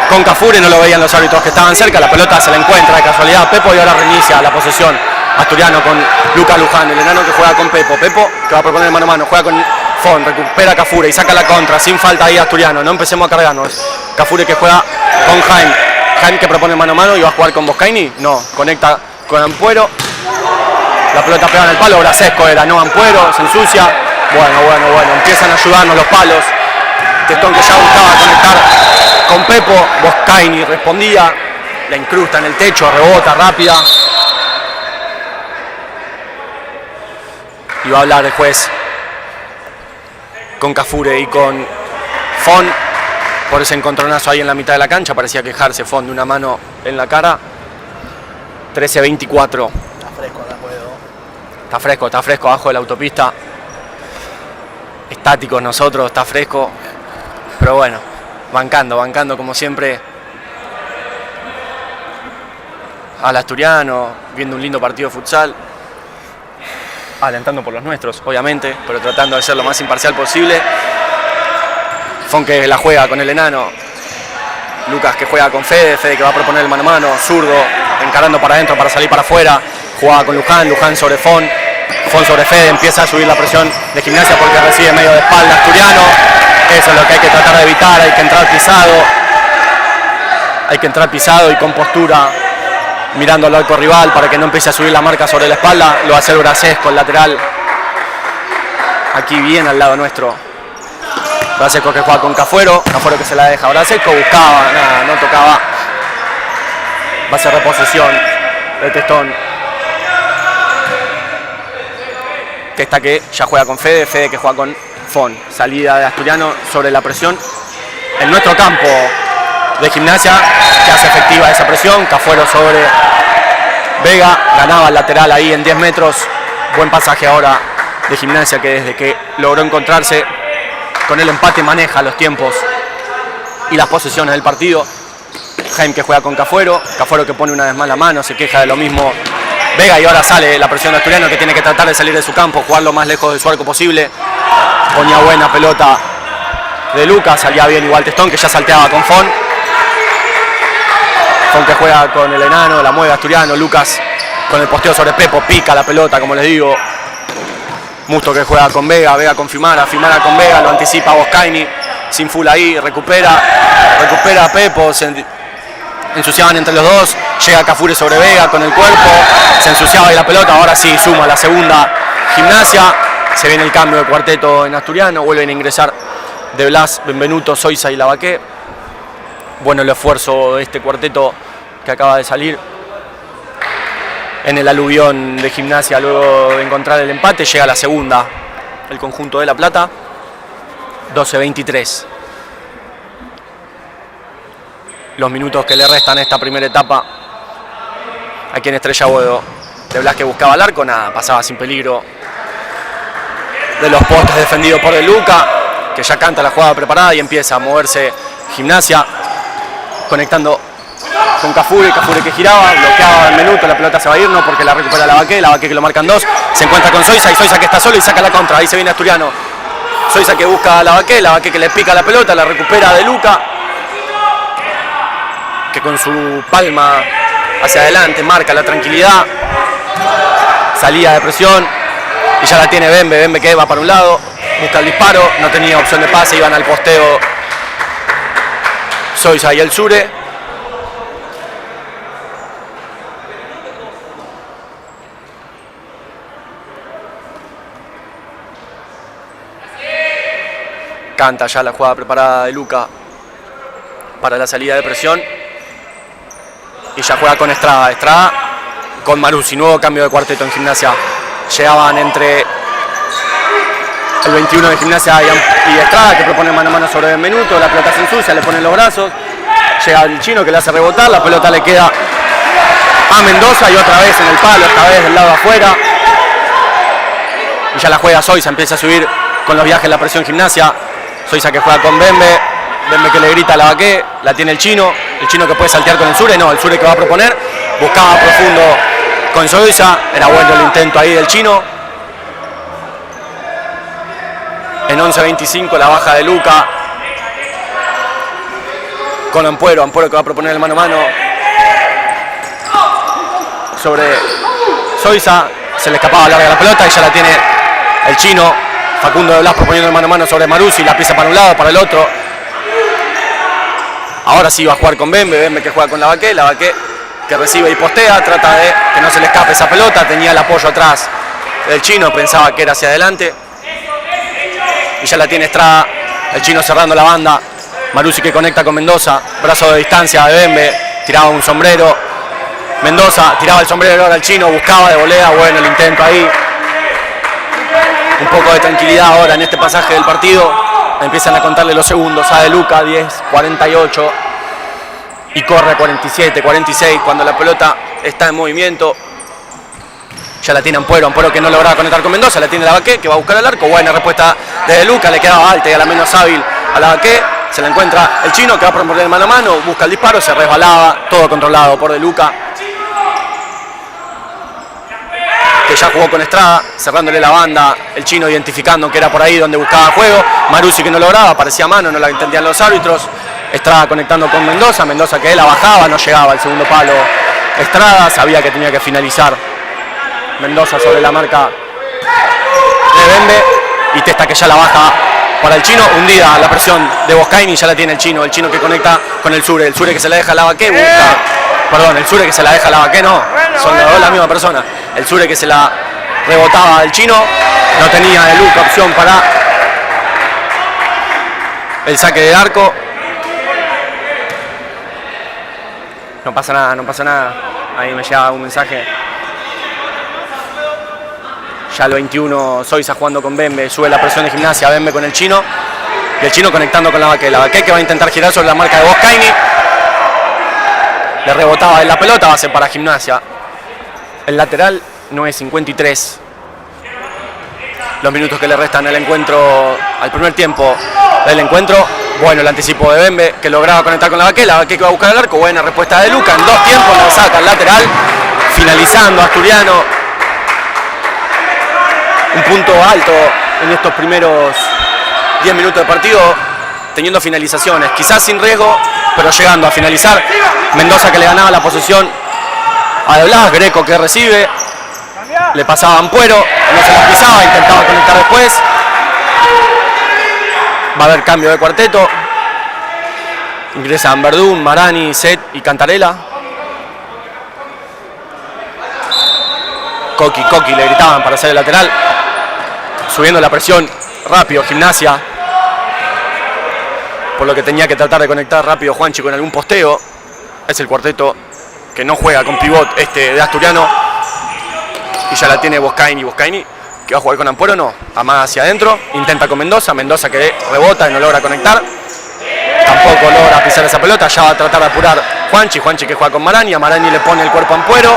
con Cafure, no lo veían los árbitros que estaban cerca, la pelota se la encuentra de casualidad Pepo y ahora reinicia la posesión Asturiano con Lucas Luján, el enano que juega con Pepo, Pepo que va a proponer mano a mano, juega con Fon, recupera Cafure y saca la contra, sin falta ahí Asturiano, no empecemos a cargarnos. Cafure que juega con Jaime, Jaime que propone mano a mano y va a jugar con Boscaini, no, conecta con Ampuero, la pelota pega en el palo, Brasesco era, no Ampuero, se ensucia, bueno, empiezan a ayudarnos los palos. Testón que ya buscaba conectar con Pepo, Boscaini respondía, la incrusta en el techo, rebota rápida. Y va a hablar el juez con Cafure y con Fon por ese encontronazo ahí en la mitad de la cancha. Parecía quejarse Fon de una mano en la cara. 13-24. Está fresco, no puedo. Está fresco abajo de la autopista. Estáticos nosotros, está fresco. Pero bueno, bancando como siempre. al Asturiano, viendo un lindo partido de futsal, alentando por los nuestros, obviamente, pero tratando de ser lo más imparcial posible. Fon que la juega con el enano, Lucas que juega con Fede, Fede que va a proponer el mano a mano, zurdo, encarando para adentro para salir para afuera, jugaba con Luján, Luján sobre Fon, Fon sobre Fede, empieza a subir la presión de Gimnasia porque recibe medio de espalda Asturiano. Eso es lo que hay que tratar de evitar, hay que entrar pisado y con postura, mirando al arco rival para que no empiece a subir la marca sobre la espalda. Lo va a hacer Brasesco, el lateral, aquí bien al lado nuestro. Brasesco que juega con Cafuero, Cafuero que se la deja a Brasesco, buscaba, nada, no tocaba. Va a ser reposición de Testón. Testa que ya juega con Fede, Fede que juega con Fon. Salida de Asturiano sobre la presión en nuestro campo de Gimnasia, que hace efectiva esa presión. Cafuero sobre Vega, ganaba el lateral ahí en 10 metros. Buen pasaje ahora de Gimnasia, que desde que logró encontrarse con el empate maneja los tiempos y las posesiones del partido. Jaime que juega con Cafuero, Cafuero que pone una vez más la mano, se queja de lo mismo Vega y ahora sale la presión de Asturiano, que tiene que tratar de salir de su campo, jugar lo más lejos de su arco posible. Ponía buena pelota de Lucas, salía bien igual Testón que ya salteaba con Fon. Fon que juega con el enano, la mueve Asturiano, Lucas con el posteo sobre Pepo, pica la pelota como les digo. Musto que juega con Vega, Vega con Fimara, Fimara con Vega, lo anticipa Boscaini, sin full ahí, recupera a Pepo, se ensuciaban entre los dos, llega Cafure sobre Vega con el cuerpo, se ensuciaba ahí la pelota, ahora sí suma la segunda Gimnasia, se viene el cambio de cuarteto en Asturiano, vuelven a ingresar De Blas, Benvenuto, Soiza y Lavaqué. Bueno el esfuerzo de este cuarteto que acaba de salir en el aluvión de Gimnasia luego de encontrar el empate. Llega la segunda, el conjunto de La Plata, 12-23. Los minutos que le restan a esta primera etapa aquí en Estrella Boedo. De Blas que buscaba el arco, nada, pasaba sin peligro de los postes defendidos por De Luca, que ya canta la jugada preparada y empieza a moverse Gimnasia, conectando con Cafure, Cafure que giraba, bloqueaba el minuto, la pelota se va a ir, no porque la recupera Lavaqué, Lavaqué que lo marcan dos, se encuentra con Soiza y Soiza que está solo y saca la contra, ahí se viene Asturiano. Soiza que busca a Lavaqué, Lavaqué que le pica la pelota, la recupera De Luca, que con su palma hacia adelante marca la tranquilidad, salida de presión y ya la tiene Bembe, Bembe que va para un lado, busca el disparo, no tenía opción de pase, iban al posteo Soiza y el Sure. Canta ya la jugada preparada de Luca para la salida de presión. Y ya juega con Estrada. Estrada con Maruzzi. Nuevo cambio de cuarteto en Gimnasia. Llegaban entre el 21 de Gimnasia y Estrada, que propone mano a mano sobre Benvenuto. La pelota se ensucia, le ponen los brazos. Llega el chino que le hace rebotar. La pelota le queda a Mendoza y otra vez en el palo, esta vez del lado de afuera. Y ya la juega Soiza. Empieza a subir con los viajes la presión Gimnasia. Soiza que juega con Bembe, Bembe que le grita a Lavaqué, la tiene el chino que puede saltear con el Sure, no, el Sure que va a proponer, buscaba profundo con Soiza, era bueno el intento ahí del chino. En 11-25 la baja de Luca, con Ampuero, Ampuero que va a proponer el mano a mano sobre Soiza, se le escapaba larga la pelota y ya la tiene el chino. Facundo De Blas proponiendo el mano a mano sobre Maruzzi, la pisa para un lado, para el otro. Ahora sí va a jugar con Bembe, Bembe que juega con Lavaqué, Lavaqué que recibe y postea, trata de que no se le escape esa pelota, tenía el apoyo atrás del chino, pensaba que era hacia adelante. Y ya la tiene Estrada, el chino cerrando la banda, Maruzzi que conecta con Mendoza, brazo de distancia de Bembe, tiraba un sombrero, Mendoza tiraba el sombrero ahora el chino, buscaba de volea, bueno el intento ahí. Un poco de tranquilidad ahora en este pasaje del partido. Empiezan a contarle los segundos a De Luca, 10-48. Y corre 47-46 cuando la pelota está en movimiento. Ya la tiene Ampuero, Ampuero que no lograba conectar con Mendoza. La tiene Lavaqué que va a buscar el arco. Buena respuesta de Luca, le quedaba alta y a la menos hábil a Lavaqué. Se la encuentra el chino que va a proponer mano a mano. Busca el disparo, se resbalaba. Todo controlado por De Luca. ya jugó con Estrada, cerrándole la banda, el chino identificando que era por ahí donde buscaba juego, Maruzzi que no lograba, parecía mano, no la entendían los árbitros, Estrada conectando con Mendoza, Mendoza que la bajaba, no llegaba al segundo palo Estrada, sabía que tenía que finalizar Mendoza sobre la marca de Bembe, y Testa que ya la baja para el chino, hundida la presión de Boscaini, ya la tiene el chino que conecta con el Sure que se la deja a Lavaqué, busca, perdón, el Sure que se la deja a Lavaqué, no, son los dos la misma persona, el Sure que se la rebotaba al chino, no tenía de Luca opción para el saque de arco. No pasa nada, no pasa nada, ahí me llega un mensaje. Ya el 21, Soiza jugando con Bembe, sube la presión de Gimnasia, Bembe con el chino, y el chino conectando con Lavaqué que va a intentar girar sobre la marca de Boscaini, le rebotaba en la pelota, va a ser para Gimnasia. El lateral 9:53, los minutos que le restan al encuentro, al primer tiempo del encuentro. Bueno, el anticipo de Bembe que lograba conectar con Lavaqué que va a buscar el arco, buena respuesta de Luca, en 2 tiempos la saca el lateral, finalizando Asturiano. Un punto alto en estos primeros 10 minutos de partido, teniendo finalizaciones, quizás sin riesgo, pero llegando a finalizar. Mendoza que le ganaba la posesión a De Blas, Greco que recibe, le pasaba a Ampuero, no se la pisaba, intentaba conectar después. Va a haber cambio de cuarteto, ingresan Verdún, Marani, Set y Cantarella. Coqui le gritaban para hacer el lateral. Subiendo la presión rápido Gimnasia, por lo que tenía que tratar de conectar rápido Juanchi con algún posteo. Es el cuarteto que no juega con pivot de Asturiano, y ya la tiene Boscaini que va a jugar con Ampuero, no, amaga hacia adentro, intenta con Mendoza que rebota y no logra conectar, tampoco logra pisar esa pelota. Ya va a tratar de apurar Juanchi que juega con Marani, a Marani le pone el cuerpo a Ampuero.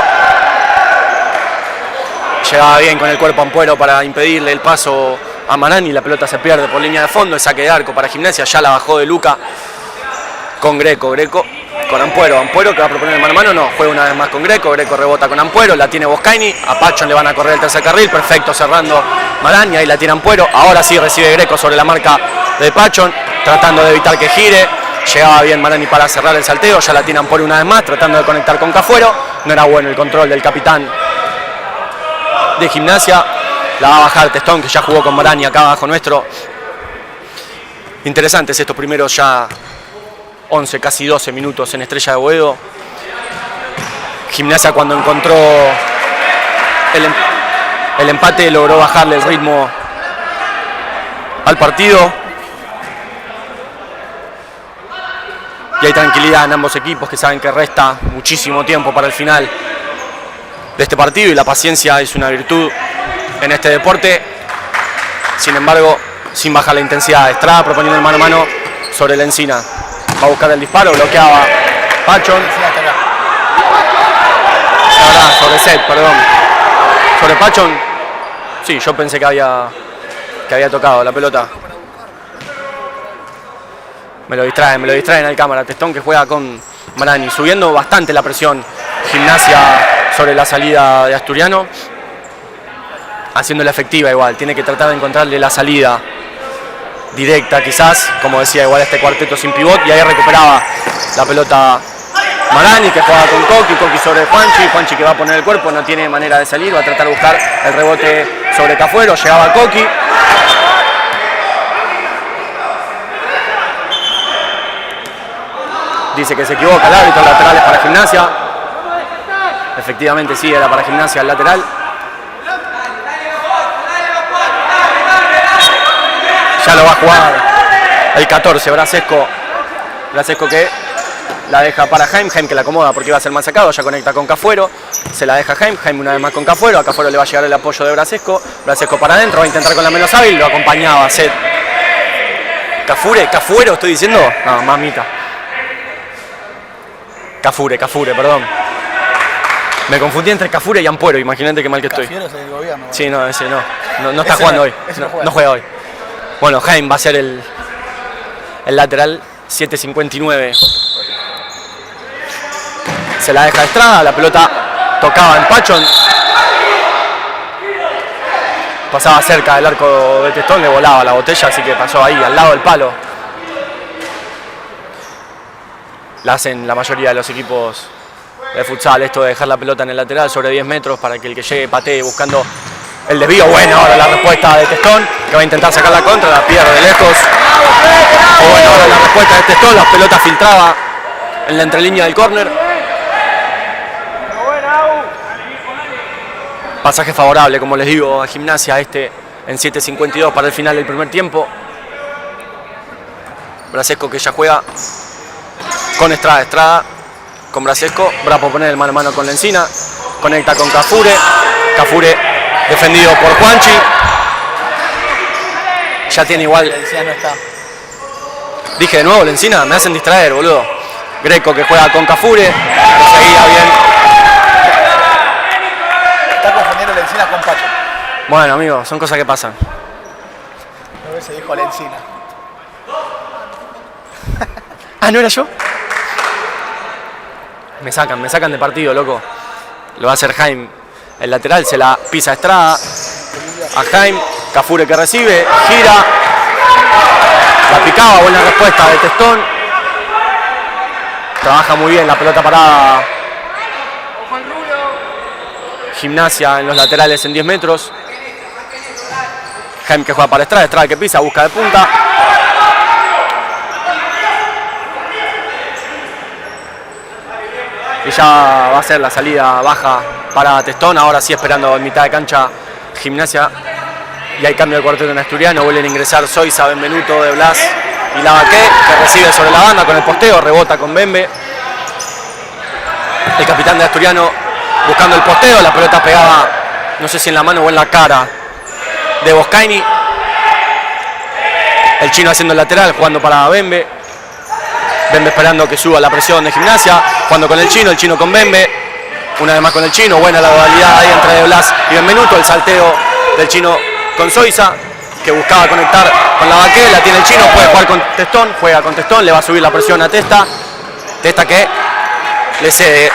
Llegaba bien con el cuerpo Ampuero para impedirle el paso a Marani, la pelota se pierde por línea de fondo, el saque de arco para Gimnasia, ya la bajó de Luca con Greco con Ampuero que va a proponer el mano a mano, no, juega una vez más con Greco rebota con Ampuero, la tiene Boscaini, a Pachon le van a correr el tercer carril, perfecto, cerrando Marani, ahí la tiene Ampuero, ahora sí recibe Greco sobre la marca de Pachon, tratando de evitar que gire, llegaba bien Marani para cerrar el salteo, ya la tiene Ampuero una vez más, tratando de conectar con Cafuero, no era bueno el control del capitán de Gimnasia, la va a bajar Testón que ya jugó con Marani acá abajo nuestro. Interesantes estos primeros ya 11, casi 12 minutos en Estrella de Boedo. Gimnasia cuando encontró el empate logró bajarle el ritmo al partido. Y hay tranquilidad en ambos equipos que saben que resta muchísimo tiempo para el final de este partido y la paciencia es una virtud en este deporte. Sin embargo, sin bajar la intensidad, Estrada proponiendo el mano a mano sobre la Encina. Va a buscar el disparo, bloqueaba Pachon. Sobre Set, perdón. Sobre Pachon. Sí, yo pensé que había tocado la pelota. Me lo distraen al cámara. Testón que juega con Marani, subiendo bastante la presión. Gimnasia sobre la salida de Asturiano, haciéndola efectiva igual, tiene que tratar de encontrarle la salida directa quizás, como decía, igual este cuarteto sin pivot, y ahí recuperaba la pelota Marani que juega con Coqui sobre Juanchi que va a poner el cuerpo, no tiene manera de salir, va a tratar de buscar el rebote sobre Cafuero, llegaba Coqui. Dice que se equivoca el árbitro, laterales para Gimnasia. Efectivamente sí, era para Gimnasia el lateral. Ya lo va a jugar el 14, Brasesco que la deja para Jaime que la acomoda porque iba a ser mal sacado, ya conecta con Cafuero, se la deja Jaime una vez más con Cafuero, a Cafuero le va a llegar el apoyo de Brasesco para adentro, va a intentar con la menos hábil, lo acompañaba Set. Cafuero estoy diciendo, no, mamita. Cafure, perdón. Me confundí entre Cafure y Ampuero, imagínate qué mal que estoy. ¿Cafiero es el gobierno? Sí, no, ese no está jugando hoy. No juega hoy. Bueno, Jaime va a ser el lateral, 7:59. Se la deja Estrada, la pelota tocaba en Pachon. pasaba cerca del arco de Testón, le volaba la botella, así que pasó ahí, al lado del palo. La hacen la mayoría de los equipos de futsal, esto de dejar la pelota en el lateral sobre 10 metros para que el que llegue patee buscando el desvío. Bueno, ahora la respuesta de Testón, que va a intentar sacar la contra, la pierde de lejos. Y bueno, ahora la respuesta de Testón, la pelota filtraba en la entrelínea del córner. Pasaje favorable, como les digo, a Gimnasia en 7:52 para el final del primer tiempo. Brasesco que ya juega con Estrada, con Brasesco. Brapo pone el mano a mano con Lencina. Conecta con Cafure. Cafure defendido por Juanchi. Ya tiene igual. Lencina no está. Dije de nuevo Lencina, me hacen distraer, boludo. Greco que juega con Cafure. Seguía bien. Está confundiendo Lencina con Pacho. Bueno, amigos, son cosas que pasan. No se dijo Lencina. Ah, ¿no era yo? Me sacan de partido, loco. Lo va a hacer Jaime. El lateral se la pisa Estrada. A Jaime. Cafure que recibe. Gira. La picaba. Buena respuesta de Testón. Trabaja muy bien la pelota parada. Gimnasia en los laterales en 10 metros. Jaime que juega para Estrada. Estrada que pisa. Busca de punta. Y ya va a ser la salida baja para Testón. Ahora sí esperando en mitad de cancha Gimnasia. Y hay cambio de cuarteto en Asturiano. Vuelven a ingresar Zoiza, Benvenuto, De Blas y Lavaqué, que recibe sobre la banda con el posteo. Rebota con Bembe. El capitán de Asturiano buscando el posteo. La pelota pegaba, no sé si en la mano o en la cara de Boscaini. El chino haciendo el lateral, jugando para Bembe. Bembe esperando que suba la presión de Gimnasia, jugando con el chino con Bembe, una vez más con el chino, buena la dualidad ahí entre De Blas y Benvenuto, el salteo del chino con Zoiza, que buscaba conectar con Lavaqué, la tiene el chino, puede jugar con Testón, juega con Testón, le va a subir la presión a Testa que le cede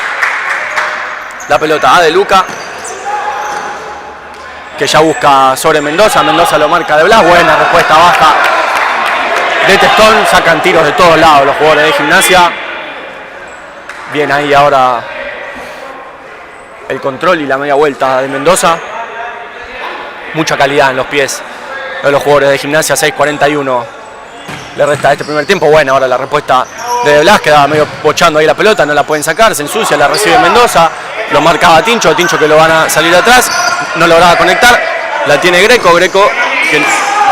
la pelota a De Luca, que ya busca sobre Mendoza lo marca De Blas, buena respuesta baja de Testón, sacan tiros de todos lados los jugadores de Gimnasia. Bien ahí ahora el control y la media vuelta de Mendoza. Mucha calidad en los pies de los jugadores de Gimnasia, 6:41 le resta este primer tiempo. Bueno, ahora la respuesta de Blas, quedaba medio bochando ahí la pelota, no la pueden sacar, se ensucia, la recibe Mendoza, lo marcaba Tincho que lo van a salir atrás, no lograba conectar, la tiene Greco que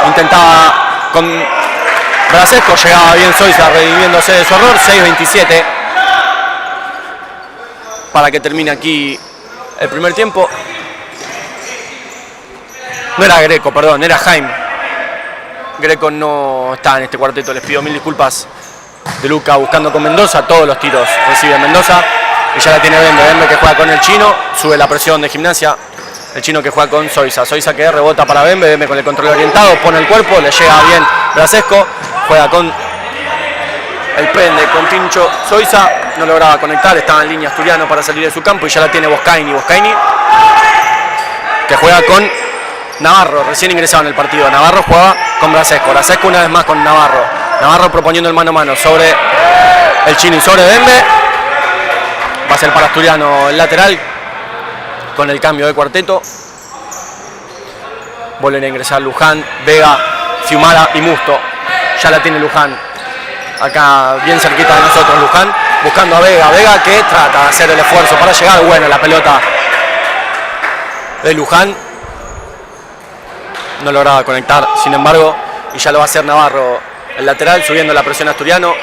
intentaba con Brasesco, llegaba bien Zoiza redimiéndose de su error, 6:27 para que termine aquí el primer tiempo. No era Greco, perdón, era Jaime. Greco no está en este cuarteto, les pido mil disculpas. De Luca buscando con Mendoza, todos los tiros recibe Mendoza. Y ya la tiene Bembe que juega con el chino, sube la presión de Gimnasia. El chino que juega con Zoiza que rebota para Bembe con el control orientado, pone el cuerpo, le llega bien Brasesco. Juega con el prende con Tincho Zoiza, no lograba conectar, estaba en línea Asturiano para salir de su campo y ya la tiene Boscaini, que juega con Navarro, recién ingresado en el partido. Navarro juega con Brasesco una vez más con Navarro proponiendo el mano a mano sobre el chino y sobre Bembe. Va a ser para Asturiano el lateral con el cambio de cuarteto. Vuelven a ingresar Luján, Vega, Fiumara y Musto. Ya la tiene Luján, acá bien cerquita de nosotros Luján, buscando a Vega que trata de hacer el esfuerzo para llegar, buena la pelota de Luján, no lograba conectar, sin embargo, y ya lo va a hacer Navarro, el lateral, subiendo la presión Asturiano.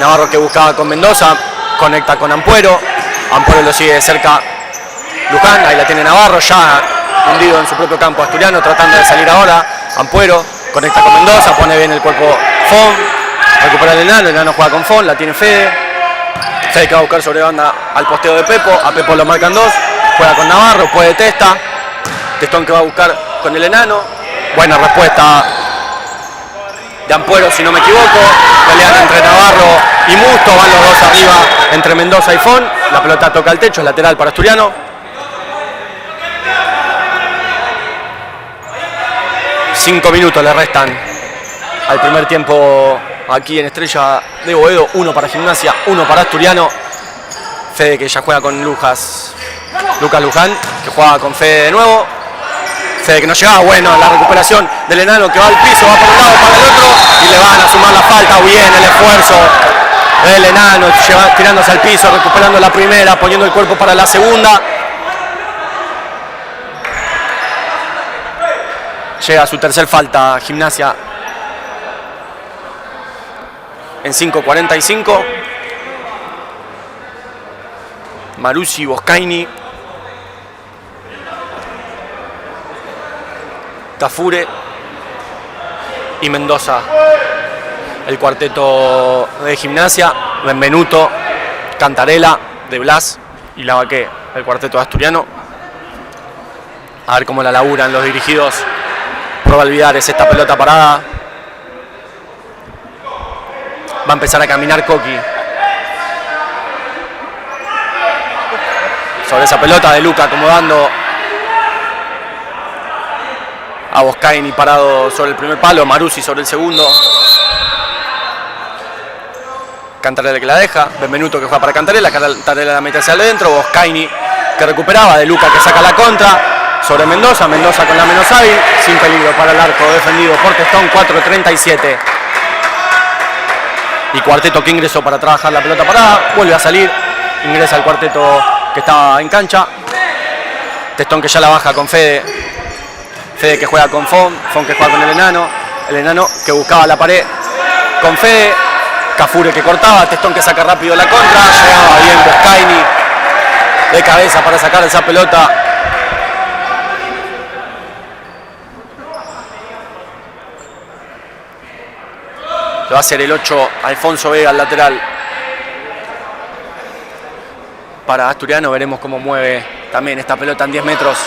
Navarro que buscaba con Mendoza, conecta con Ampuero lo sigue de cerca Luján, ahí la tiene Navarro, ya hundido en su propio campo Asturiano, tratando de salir ahora. Ampuero conecta con Mendoza, pone bien el cuerpo Fon, recupera el enano juega con Fon, la tiene Fede que va a buscar sobre banda al posteo de Pepo, a Pepo lo marcan dos, juega con Navarro, puede Testón que va a buscar con el enano, buena respuesta de Ampuero si no me equivoco, pelean entre Navarro y Musto, van los dos arriba entre Mendoza y Fon, la pelota toca el techo, es lateral para Asturiano. 5 minutos le restan al primer tiempo aquí en Estrella de Boedo. 1 para Gimnasia, 1 para Asturiano. Fede que ya juega con Lucas Luján, que juega con Fede de nuevo. Fede que no llegaba, bueno, la recuperación del enano que va al piso, va por un lado, para el otro, y le van a sumar la falta. Bien el esfuerzo del enano, tirándose al piso, recuperando la primera, poniendo el cuerpo para la segunda. Llega a su tercer falta Gimnasia en 5:45. Marussi, Boscaini, Tafure y Mendoza. El cuarteto de Gimnasia, Benvenuto, Cantarela, De Blas y Lavaqué, el cuarteto asturiano. A ver cómo la laburan los dirigidos. Prueba Alvidares, esta pelota parada. Va a empezar a caminar Coqui. Sobre esa pelota de Luca acomodando a Boscaini parado sobre el primer palo, Marussi sobre el segundo. Cantarela que la deja, Benvenuto que juega para Cantarela la mete hacia adentro, Boscaini que recuperaba, de Luca que saca la contra sobre Mendoza con la menos hábil, sin peligro para el arco, defendido por Testón. 4:37. Y cuarteto que ingresó para trabajar la pelota parada, vuelve a salir, ingresa el cuarteto que estaba en cancha. Testón que ya la baja con Fede que juega con Fon que juega con el enano que buscaba la pared con Fede, Cafure que cortaba, Testón que saca rápido la contra, llegaba bien Boscaini de cabeza para sacar esa pelota. Lo va a hacer el 8, Alfonso Vega, el lateral. Para Asturiano veremos cómo mueve también esta pelota en 10 metros.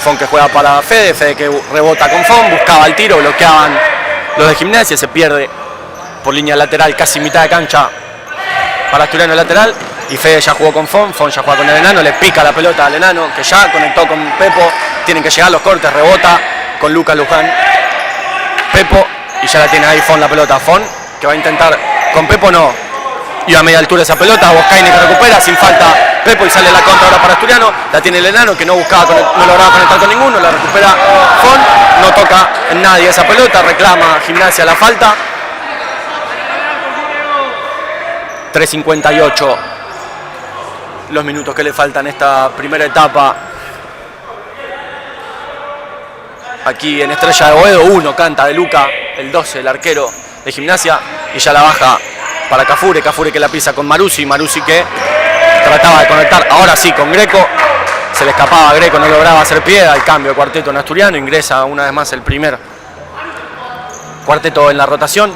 Fon que juega para Fede que rebota con Fon, buscaba el tiro, bloqueaban los de Gimnasia, se pierde por línea lateral, casi mitad de cancha para Asturiano lateral. Y Fede ya jugó con Fon ya juega con el enano, le pica la pelota al enano, que ya conectó con Pepo, tienen que llegar los cortes, rebota con Lucas Luján. Pepo, y ya la tiene ahí Fon la pelota, Fon que va a intentar con Pepo, no, iba a media altura esa pelota, Boscaini que recupera sin falta Pepo y sale la contra ahora para Asturiano, la tiene el enano que no lograba conectar con ninguno, la recupera Fon, no toca en nadie esa pelota, reclama Gimnasia la falta. 3:58 los minutos que le faltan esta primera etapa aquí en Estrella de Boedo. 1 canta de Luca, el 12, el arquero de Gimnasia, y ya la baja para Cafure que la pisa con Marussi que trataba de conectar, ahora sí con Greco, se le escapaba a Greco, no lograba hacer pie, al cambio de cuarteto en Asturiano, ingresa una vez más el primer cuarteto en la rotación.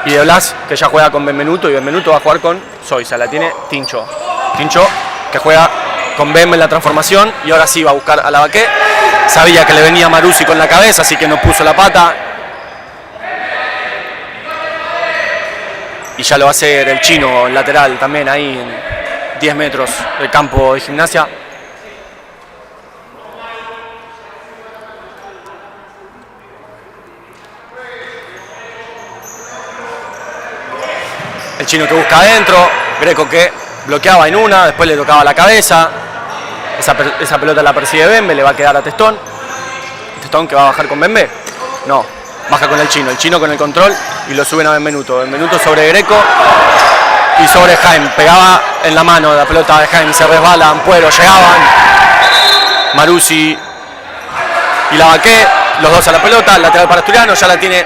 Y De Blas que ya juega con Benvenuto, y Benvenuto va a jugar con Zoisa, la tiene Tincho que juega con Bem en la transformación, y ahora sí va a buscar a Lavaqué. Sabía que le venía Marussi con la cabeza, así que no puso la pata. Y ya lo va a hacer el chino, el lateral también ahí en 10 metros del campo de Gimnasia. El chino que busca adentro, Greco que bloqueaba en una, después le tocaba la cabeza. Esa pelota la persigue Bembe, le va a quedar a Testón. Testón que va a bajar con Bembe. No, baja con el chino con el control y lo suben a Benvenuto. Benvenuto sobre Greco y sobre Jaime. Pegaba en la mano la pelota de Jaime, se resbala, Ampuero, llegaban Marussi y Lavaqué, los dos a la pelota, el lateral para Asturiano, ya la tiene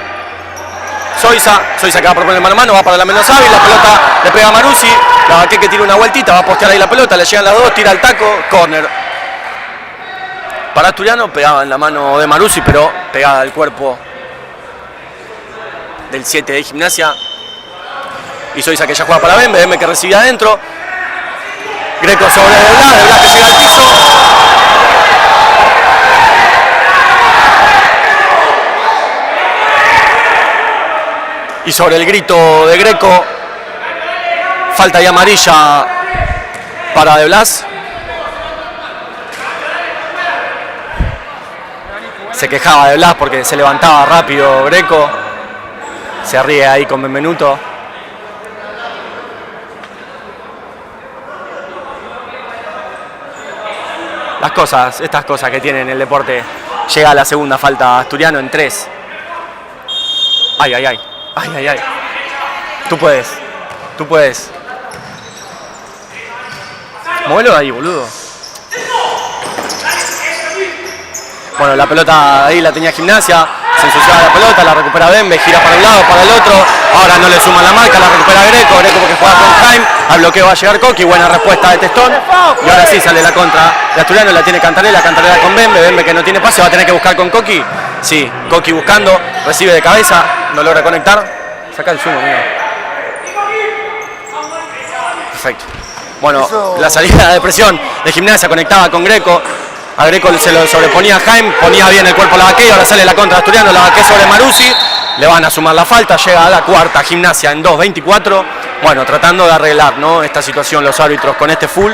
Zoisa que va a proponer mano a mano, va para la menos hábil, la pelota le pega a Marussi, Lavaqué que tira una vueltita, va a postear ahí la pelota, le llegan las dos, tira el taco, córner. Para Asturiano, pegaba en la mano de Marussi, pero pegada al cuerpo del 7 de Gimnasia. Y Zoisa que ya juega para Bembe que recibe adentro. Greco sobre De Blas que llega al piso. Y sobre el grito de Greco, falta y amarilla para De Blas. Se quejaba de Blas porque se levantaba rápido Greco. Se ríe ahí con Benvenuto. Estas cosas que tiene en el deporte. Llega la segunda falta Asturiano en 3. Ay, ay, ay. Ay, ay, ay. Tú puedes. Tú puedes. Móvelo ahí, boludo. Bueno, la pelota ahí la tenía Gimnasia. Se ensuciaba la pelota, la recupera Bembe, gira para un lado, para el otro. Ahora no le suman la marca, la recupera Greco porque juega con Jaime. Al bloqueo va a llegar Coqui, buena respuesta de Testón. Y ahora sí sale la contra de Asturiano, la tiene Cantarela con Bembe que no tiene pase, va a tener que buscar con Coqui. Sí, Coqui buscando, recibe de cabeza, no logra conectar. Saca el zoom, mira. Perfecto. Bueno, la salida de presión de Gimnasia conectaba con Greco. A Greco se lo sobreponía a Jaime, ponía bien el cuerpo a la Baqué, ahora sale la contra de Asturiano, la Baqué sobre Maruzzi, le van a sumar la falta, llega a la cuarta Gimnasia en 2:24, bueno, tratando de arreglar, ¿no?, esta situación los árbitros con este full.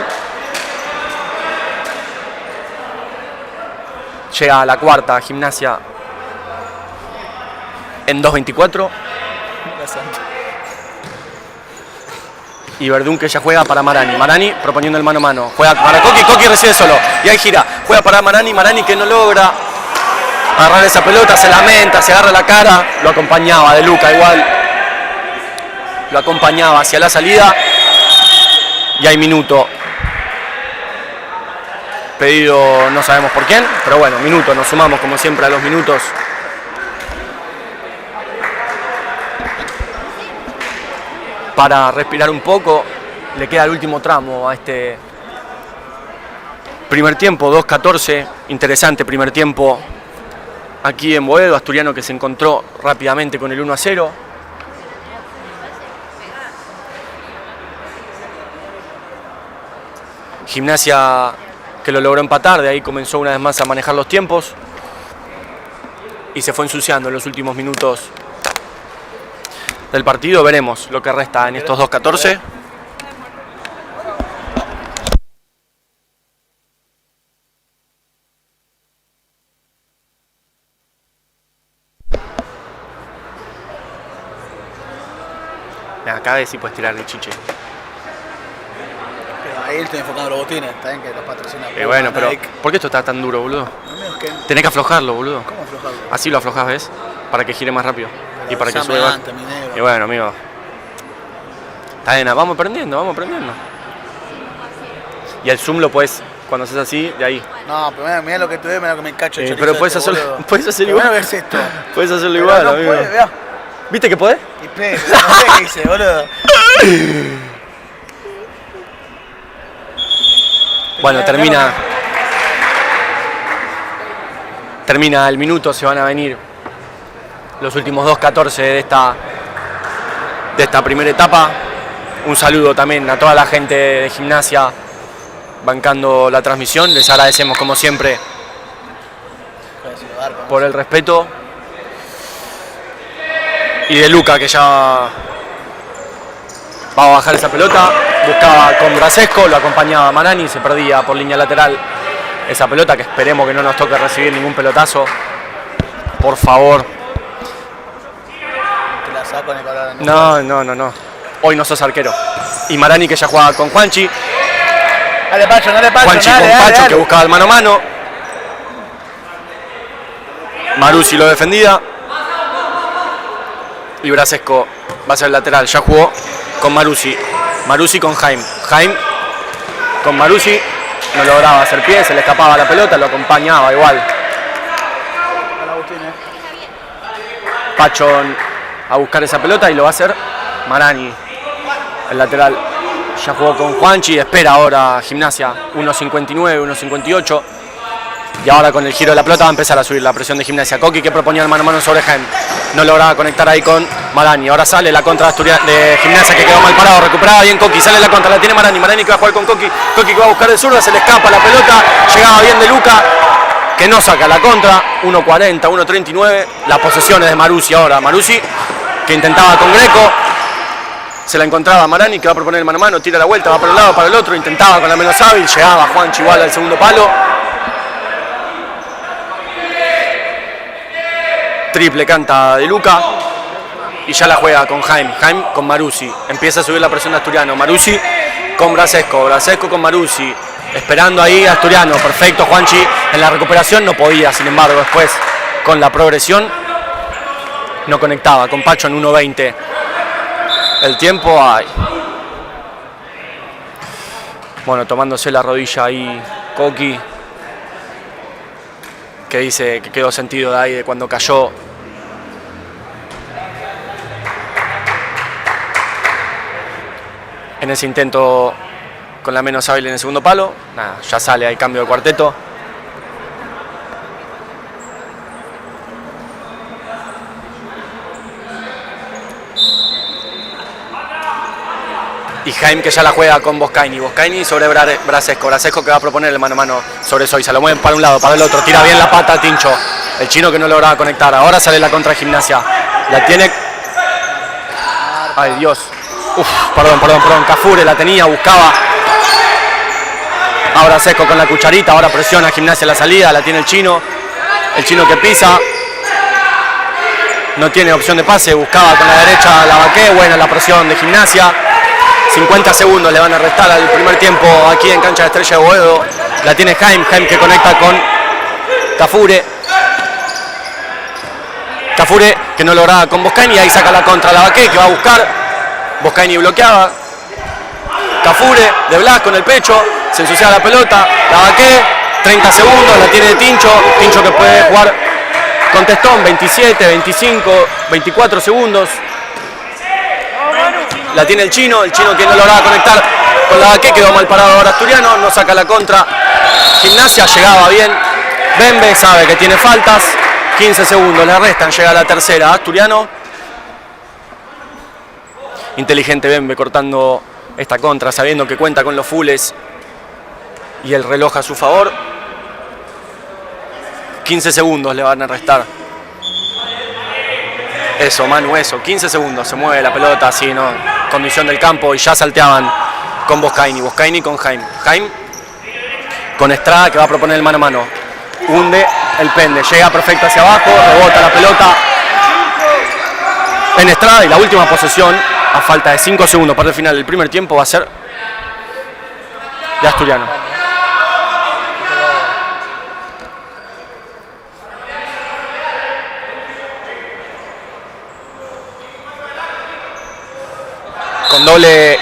Llega a la cuarta Gimnasia en 2:24. Y Verdún que ya juega para Marani. Marani proponiendo el mano a mano. Juega para Coqui, Coqui recibe solo. Y ahí gira. Juega para Marani, Marani que no logra agarrar esa pelota, se lamenta, se agarra la cara. Lo acompañaba De Luca igual. Lo acompañaba hacia la salida. Y hay minuto. Pedido no sabemos por quién, pero bueno, minuto. Nos sumamos como siempre a los minutos. Para respirar un poco, le queda el último tramo a este primer tiempo, 2:14, interesante primer tiempo aquí en Boedo, Asturiano que se encontró rápidamente con el 1-0. Gimnasia que lo logró empatar, de ahí comenzó una vez más a manejar los tiempos y se fue ensuciando en los últimos minutos del partido. Veremos lo que resta en estos 2:14. Acá de sí puedes tirar el chiche. Ahí él está enfocando los botines, está bien que los patrocina. Bueno, pero ¿por qué esto está tan duro, boludo? Tenés que aflojarlo, boludo. ¿Cómo aflojarlo? Así lo aflojás, ¿ves? Para que gire más rápido. Pero y para que suba. Y bueno, amigo. Está bien, vamos aprendiendo, vamos aprendiendo. Y el zoom lo puedes, cuando haces así, de ahí. No, pero mirá lo que tú ves, mirá lo que me encacho. Pero puedes hacerlo, puedes hacerlo igual. Ver esto. Puedes hacerlo pero igual, no amigo. Puede, vea. ¿Viste que podés? Y pe, no sé qué hice, boludo. Bueno, termina el minuto, se van a venir los últimos 2:14 de esta primera etapa. Un saludo también a toda la gente de Gimnasia bancando la transmisión. Les agradecemos como siempre por el respeto. Y De Luca que ya va a bajar esa pelota. Buscaba con Brasesco, lo acompañaba Marani, se perdía por línea lateral esa pelota, que esperemos que no nos toque recibir ningún pelotazo. Por favor. Te la saco en el color. No. Hoy no sos arquero. Y Marani que ya jugaba con Juanchi. Dale, Pacho, Juanchi dale, con Pacho dale. que buscaba el mano a mano. Maruzzi lo defendía. Y Brasesco va a ser el lateral. Ya jugó con Maruzzi. Maruzzi con Jaime. Jaime con Maruzzi. No lograba hacer pie, se le escapaba la pelota, lo acompañaba igual. Pacho a buscar esa pelota y lo va a hacer Marani, el lateral. Ya jugó con Juanchi, espera ahora Gimnasia, 1.59, 1.58. Y ahora con el giro de la pelota va a empezar a subir la presión de Gimnasia. Coqui que proponía el mano a mano sobre Jaime. No lograba conectar ahí con Marani. Ahora sale la contra de Gimnasia que quedó mal parado. Recuperaba bien Coqui. Sale la contra, la tiene Marani. Marani que va a jugar con Coqui. Coqui que va a buscar el zurdo. Se le escapa la pelota. Llegaba bien De Luca que no saca la contra. 1.40, 1.39. Las posesiones de Maruzzi ahora. Maruzzi que intentaba con Greco. Se la encontraba Marani que va a proponer el mano a mano. Tira la vuelta, va para un lado, para el otro. Intentaba con la menos hábil. Llegaba Juanchi igual al segundo palo. Triple canta De Luca. Y ya la juega con Jaime. Jaime con Maruzzi. Empieza a subir la presión de Asturiano. Maruzzi con Brasesco. Brasesco con Maruzzi. Esperando ahí a Asturiano. Perfecto, Juanchi. En la recuperación no podía, sin embargo, después con la progresión no conectaba. Con Pacho en 1.20. El tiempo, ay. Bueno, tomándose la rodilla ahí Coqui, que dice que quedó sentido de ahí de cuando cayó. En ese intento con la menos hábil en el segundo palo. Nada, ya sale, hay cambio de cuarteto. Y Jaime que ya la juega con Boscaini. Boscaini sobre Brasesco. Brasesco que va a proponer el mano a mano sobre Soy. Se lo mueven para un lado, para el otro. Tira bien la pata Tincho. El chino que no lograba conectar. Ahora sale la contra Gimnasia. La tiene... Ay, Dios. Uf, perdón. Cafure la tenía, buscaba. Ahora Seco con la cucharita. Ahora presiona Gimnasia la salida. La tiene el chino. El chino que pisa. No tiene opción de pase. Buscaba con la derecha la Baqué. Buena la presión de Gimnasia. 50 segundos le van a restar al primer tiempo aquí en cancha de Estrella de Boedo. La tiene Jaime que conecta con Cafure. Cafure que no lograba con Boscaini. Ahí saca la contra la Baqué que va a buscar. Boscaini bloqueaba. Cafure de Blas con el pecho. Se ensucia la pelota. La Baqué. 30 segundos. La tiene Tincho. Tincho que puede jugar con Testón. 27, 25, 24 segundos. La tiene el chino que no lograba conectar con la Baqué, quedó mal parado ahora Asturiano, no saca la contra. Gimnasia llegaba bien. Bembe sabe que tiene faltas. 15 segundos le restan, llega a la tercera. Asturiano. Inteligente Bembe cortando esta contra, sabiendo que cuenta con los fulles y el reloj a su favor. 15 segundos le van a restar. Eso, Manu, eso. 15 segundos. Se mueve la pelota, así, ¿no? Condición del campo y ya salteaban con Boscaini. Boscaini con Jaime. Jaime con Estrada que va a proponer el mano a mano. Hunde el pende. Llega perfecto hacia abajo. Rebota la pelota en Estrada y la última posesión a falta de 5 segundos para el final del primer tiempo va a ser de Asturiano.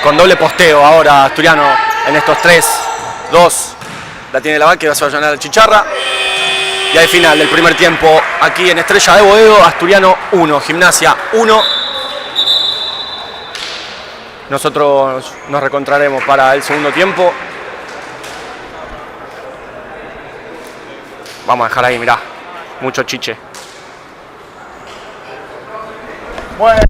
Con doble posteo ahora Asturiano en estos 3, 2. La tiene la Baqué, va a llenar la chicharra. Y al final del primer tiempo aquí en Estrella de Boedo, Asturiano 1, Gimnasia 1. Nosotros nos reencontraremos para el segundo tiempo. Vamos a dejar ahí, mirá, mucho chiche. Bueno.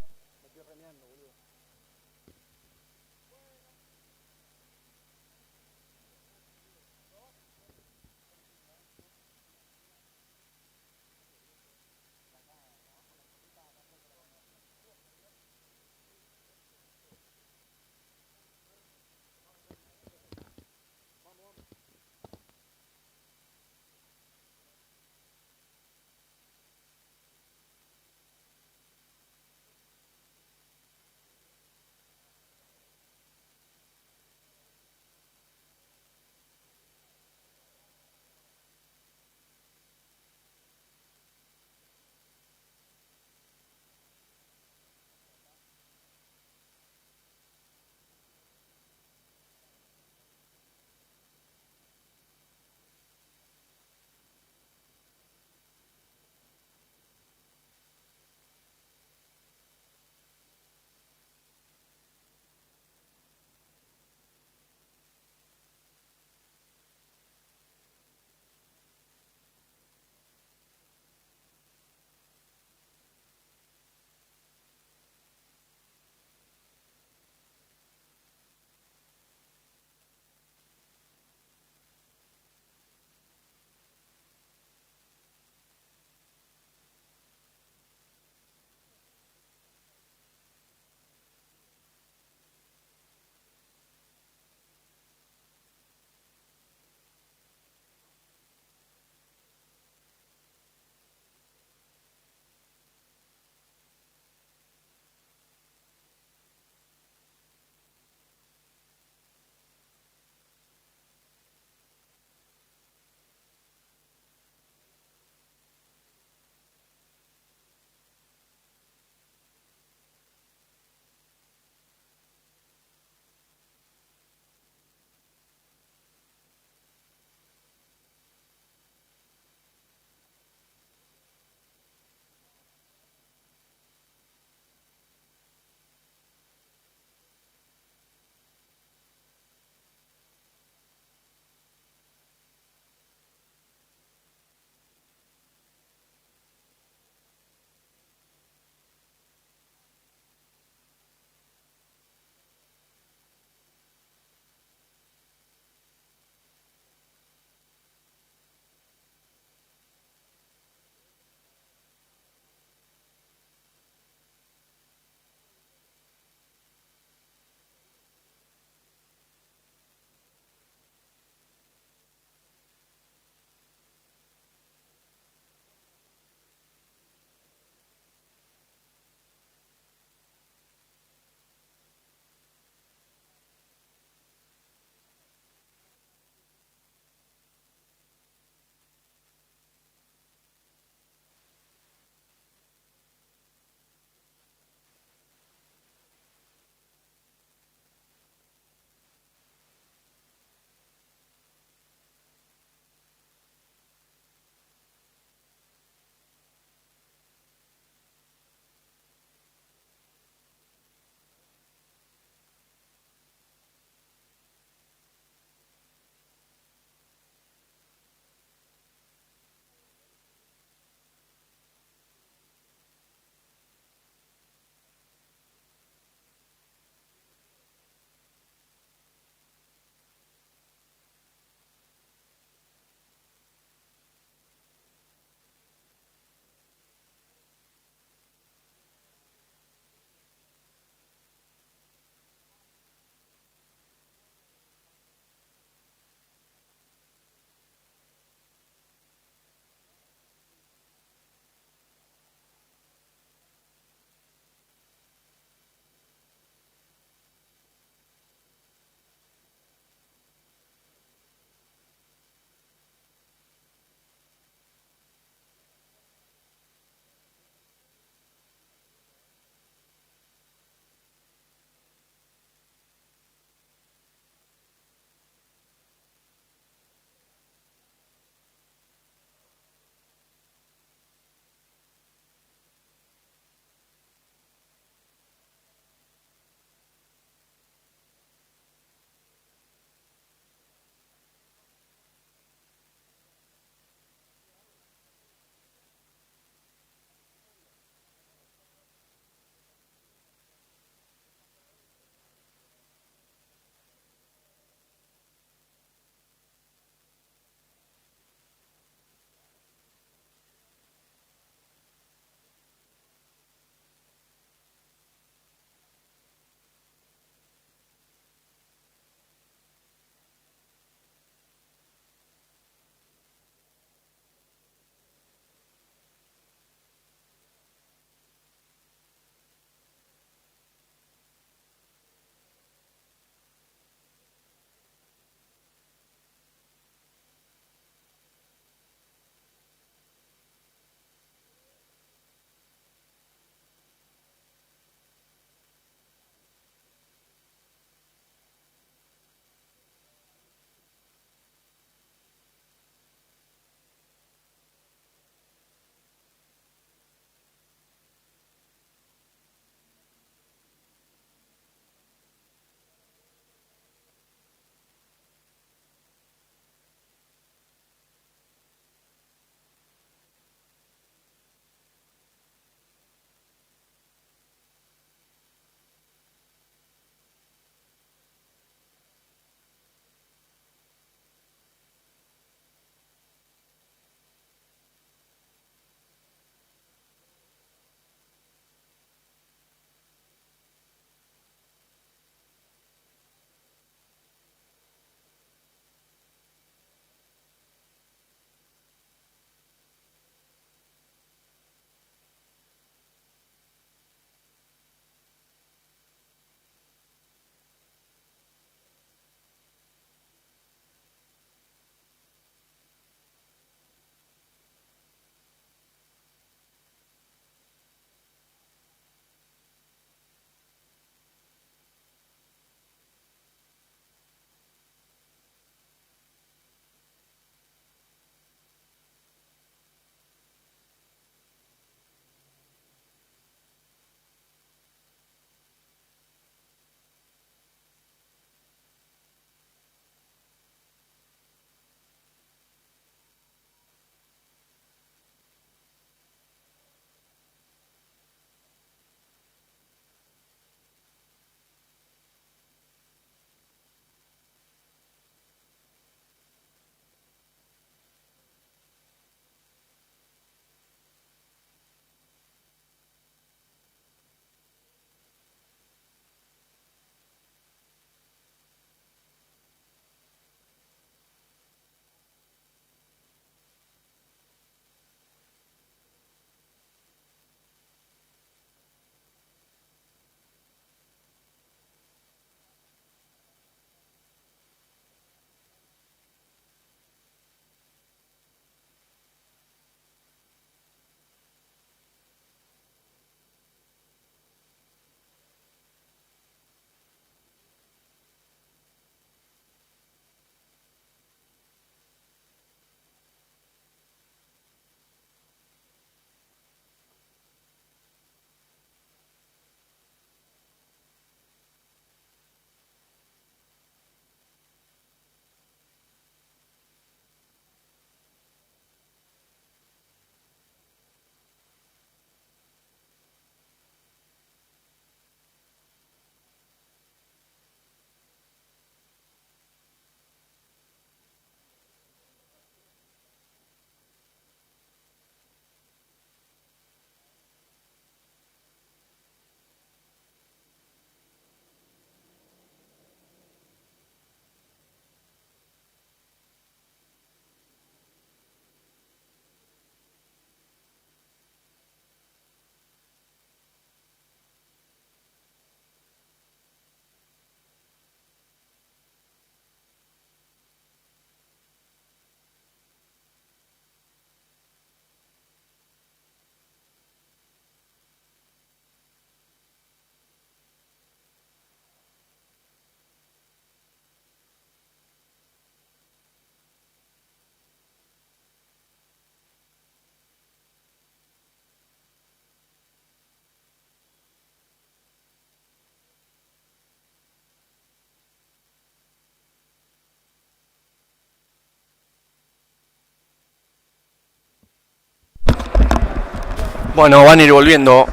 Bueno, van a ir volviendo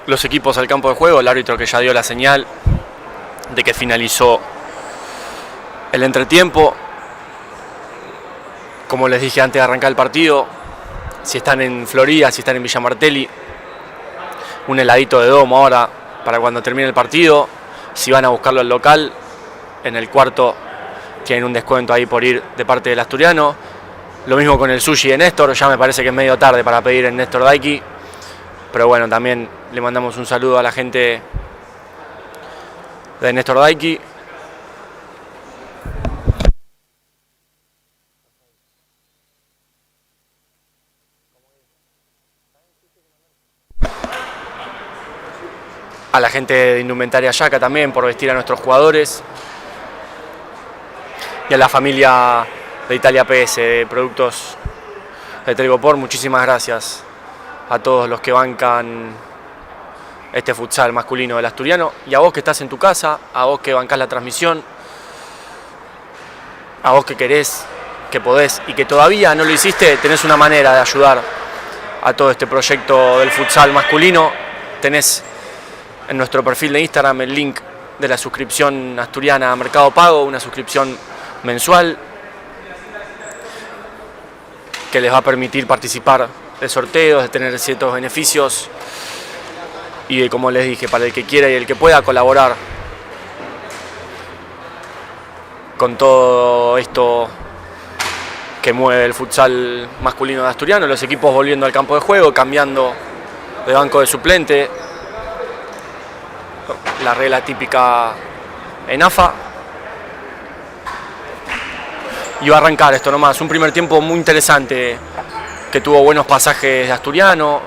los equipos al campo de juego, el árbitro que ya dio la señal de que finalizó el entretiempo. Como les dije antes de arrancar el partido, si están en Florida, si están en Villa Martelli, un heladito de domo ahora para cuando termine el partido. Si van a buscarlo al local, en el cuarto tienen un descuento ahí por ir de parte del asturiano. Lo mismo con el sushi de Néstor, ya me parece que es medio tarde para pedir en Néstor Daiki. Pero bueno, también le mandamos un saludo a la gente de Néstor Daiki. A la gente de Indumentaria Yaca también por vestir a nuestros jugadores. Y a la familia de Italia PS, de Productos de Telgopor, muchísimas gracias a todos los que bancan este futsal masculino del asturiano. Y a vos que estás en tu casa, a vos que bancás la transmisión, a vos que querés, que podés y que todavía no lo hiciste, tenés una manera de ayudar a todo este proyecto del futsal masculino. Tenés en nuestro perfil de Instagram el link de la suscripción asturiana a Mercado Pago, una suscripción mensual que les va a permitir participar de sorteos, de tener ciertos beneficios y de, como les dije, para el que quiera y el que pueda colaborar con todo esto que mueve el futsal masculino de asturiano, los equipos volviendo al campo de juego, cambiando de banco de suplente, la regla típica en AFA. Y va a arrancar esto nomás, un primer tiempo muy interesante, que tuvo buenos pasajes de asturiano,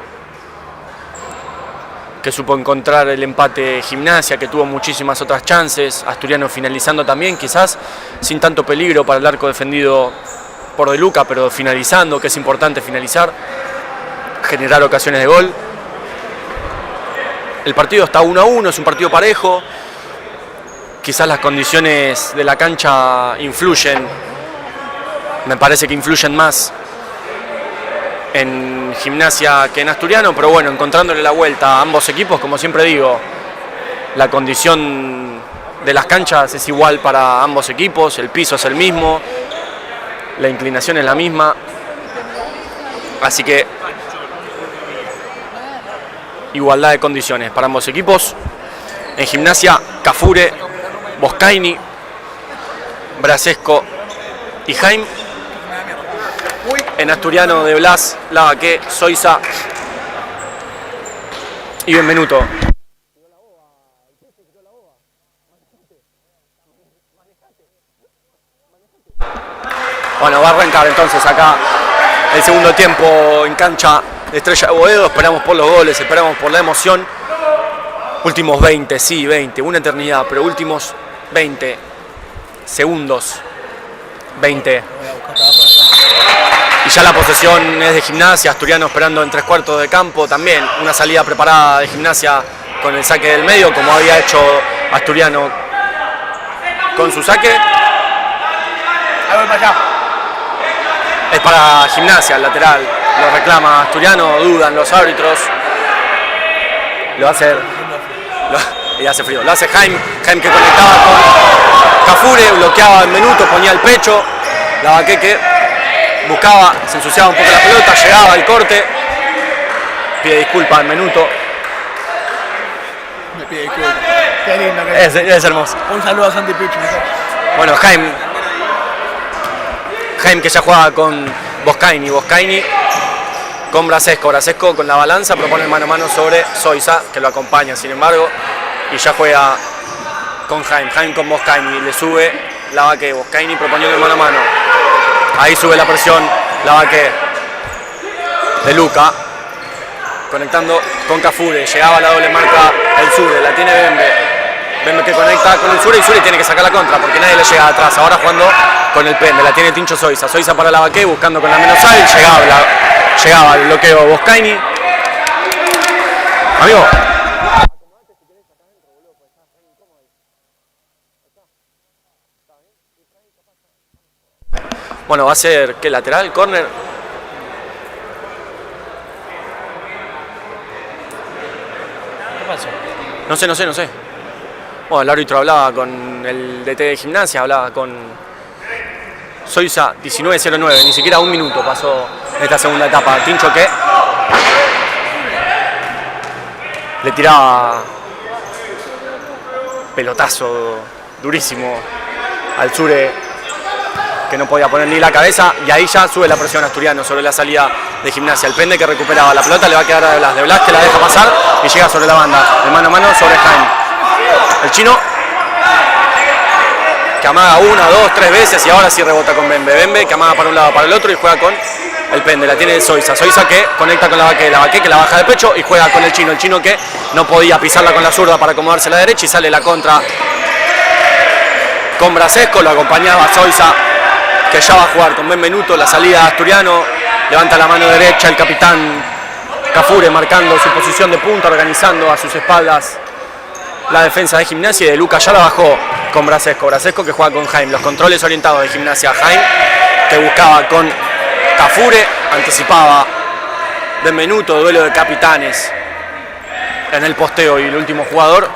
que supo encontrar el empate Gimnasia, que tuvo muchísimas otras chances, asturiano finalizando también, quizás sin tanto peligro para el arco defendido por De Luca, pero finalizando, que es importante finalizar, generar ocasiones de gol. El partido está 1-1, es un partido parejo, quizás las condiciones de la cancha influyen. Me parece que influyen más en Gimnasia que en Asturiano, pero bueno, encontrándole la vuelta a ambos equipos, como siempre digo, la condición de las canchas es igual para ambos equipos, el piso es el mismo, la inclinación es la misma, así que igualdad de condiciones para ambos equipos. En Gimnasia, Cafure, Boscaini, Brasesco y Jaime. En asturiano de Blas, Lavaque, Soiza y Benvenuto. Bueno, va a arrancar entonces acá el segundo tiempo en cancha de Estrella de Boedo. Esperamos por los goles, esperamos por la emoción. Últimos 20, sí, 20, una eternidad, pero últimos 20 segundos. 20. Y ya la posesión es de Gimnasia, asturiano esperando en 3/4 de campo, también una salida preparada de Gimnasia con el saque del medio, como había hecho asturiano con su saque. Es para Gimnasia, el lateral, lo reclama asturiano, dudan los árbitros, lo hace, y hace frío, lo hace Jaime que conectaba con Cafure, bloqueaba en minutos, ponía el pecho, Lavaqueque buscaba, se ensuciaba un poco la pelota, llegaba al corte, pide disculpas en minuto. Me pide disculpas. Qué lindo que Es hermoso. Un saludo a Santi Pichu. Bueno, Jaime que ya juega con Boscaini con Brasesco con la balanza propone el mano a mano sobre Soiza, que lo acompaña sin embargo, y ya juega con Jaime con Boscaini, le sube Lavaque, Boscaini proponiendo el mano a mano. Ahí sube la presión, Lavaque, De Luca, conectando con Cafure, llegaba la doble marca el Sure, la tiene Bembe que conecta con el Sure y Sure tiene que sacar la contra porque nadie le llega atrás, ahora jugando con el Pende, la tiene Tincho Soiza para Lavaque, buscando con la menos sal, llegaba el bloqueo Boscaini. Amigo. Bueno, va a ser, ¿qué? Lateral, córner. No sé. Bueno, el árbitro hablaba con el DT de Gimnasia, hablaba con Soiza, 19:09, ni siquiera un minuto pasó en esta segunda etapa. Tincho que le tiraba pelotazo durísimo al Sure, que no podía poner ni la cabeza, y ahí ya sube la presión Asturiano sobre la salida de Gimnasia. El Pende que recuperaba la pelota le va a quedar a De Blas que la deja pasar y llega sobre la banda, de mano a mano sobre Jaime. El chino que amaga 1, 2, 3 veces y ahora sí rebota con Bembe. Bembe que amaga para un lado, para el otro y juega con el Pende. La tiene Soiza. Soiza que conecta con la Baqué que la baja de pecho y juega con el chino que no podía pisarla con la zurda para acomodarse a la derecha y sale la contra con Brasesco. Lo acompañaba Soiza, que ya va a jugar con Benvenuto. La salida de Asturiano, levanta la mano derecha el capitán Cafure marcando su posición de punta, organizando a sus espaldas la defensa de Gimnasia, y De Luca ya la bajó con Brasesco. Brasesco que juega con Jaime. Los controles orientados de Gimnasia. Jaime que buscaba con Cafure, anticipaba Benvenuto, duelo de capitanes en el posteo, y el último jugador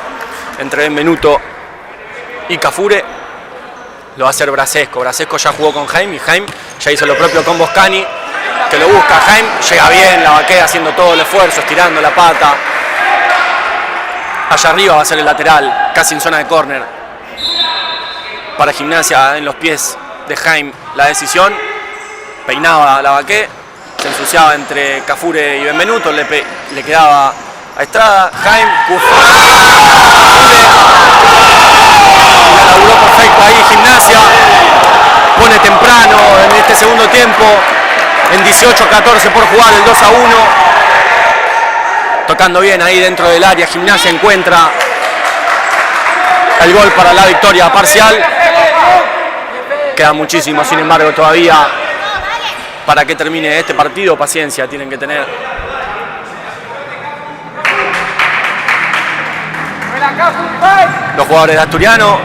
entre Benvenuto y Cafure lo va a hacer Brasesco. Brasesco ya jugó con Jaime y Jaime ya hizo lo propio con Boscani, que lo busca. Jaime llega bien, la Baqué haciendo todo el esfuerzo, estirando la pata. Allá arriba va a ser el lateral, casi en zona de córner para Gimnasia, en los pies de Jaime la decisión. Peinaba la Baqué, se ensuciaba entre Cafure y Benvenuto, le quedaba a Estrada. Jaime la laburó perfecto ahí Gimnasia, pone temprano en este segundo tiempo, en 18-14 por jugar, el 2-1. Tocando bien ahí dentro del área, Gimnasia encuentra el gol para la victoria parcial. Queda muchísimo, sin embargo, todavía para que termine este partido. Paciencia tienen que tener. Los jugadores de Asturiano.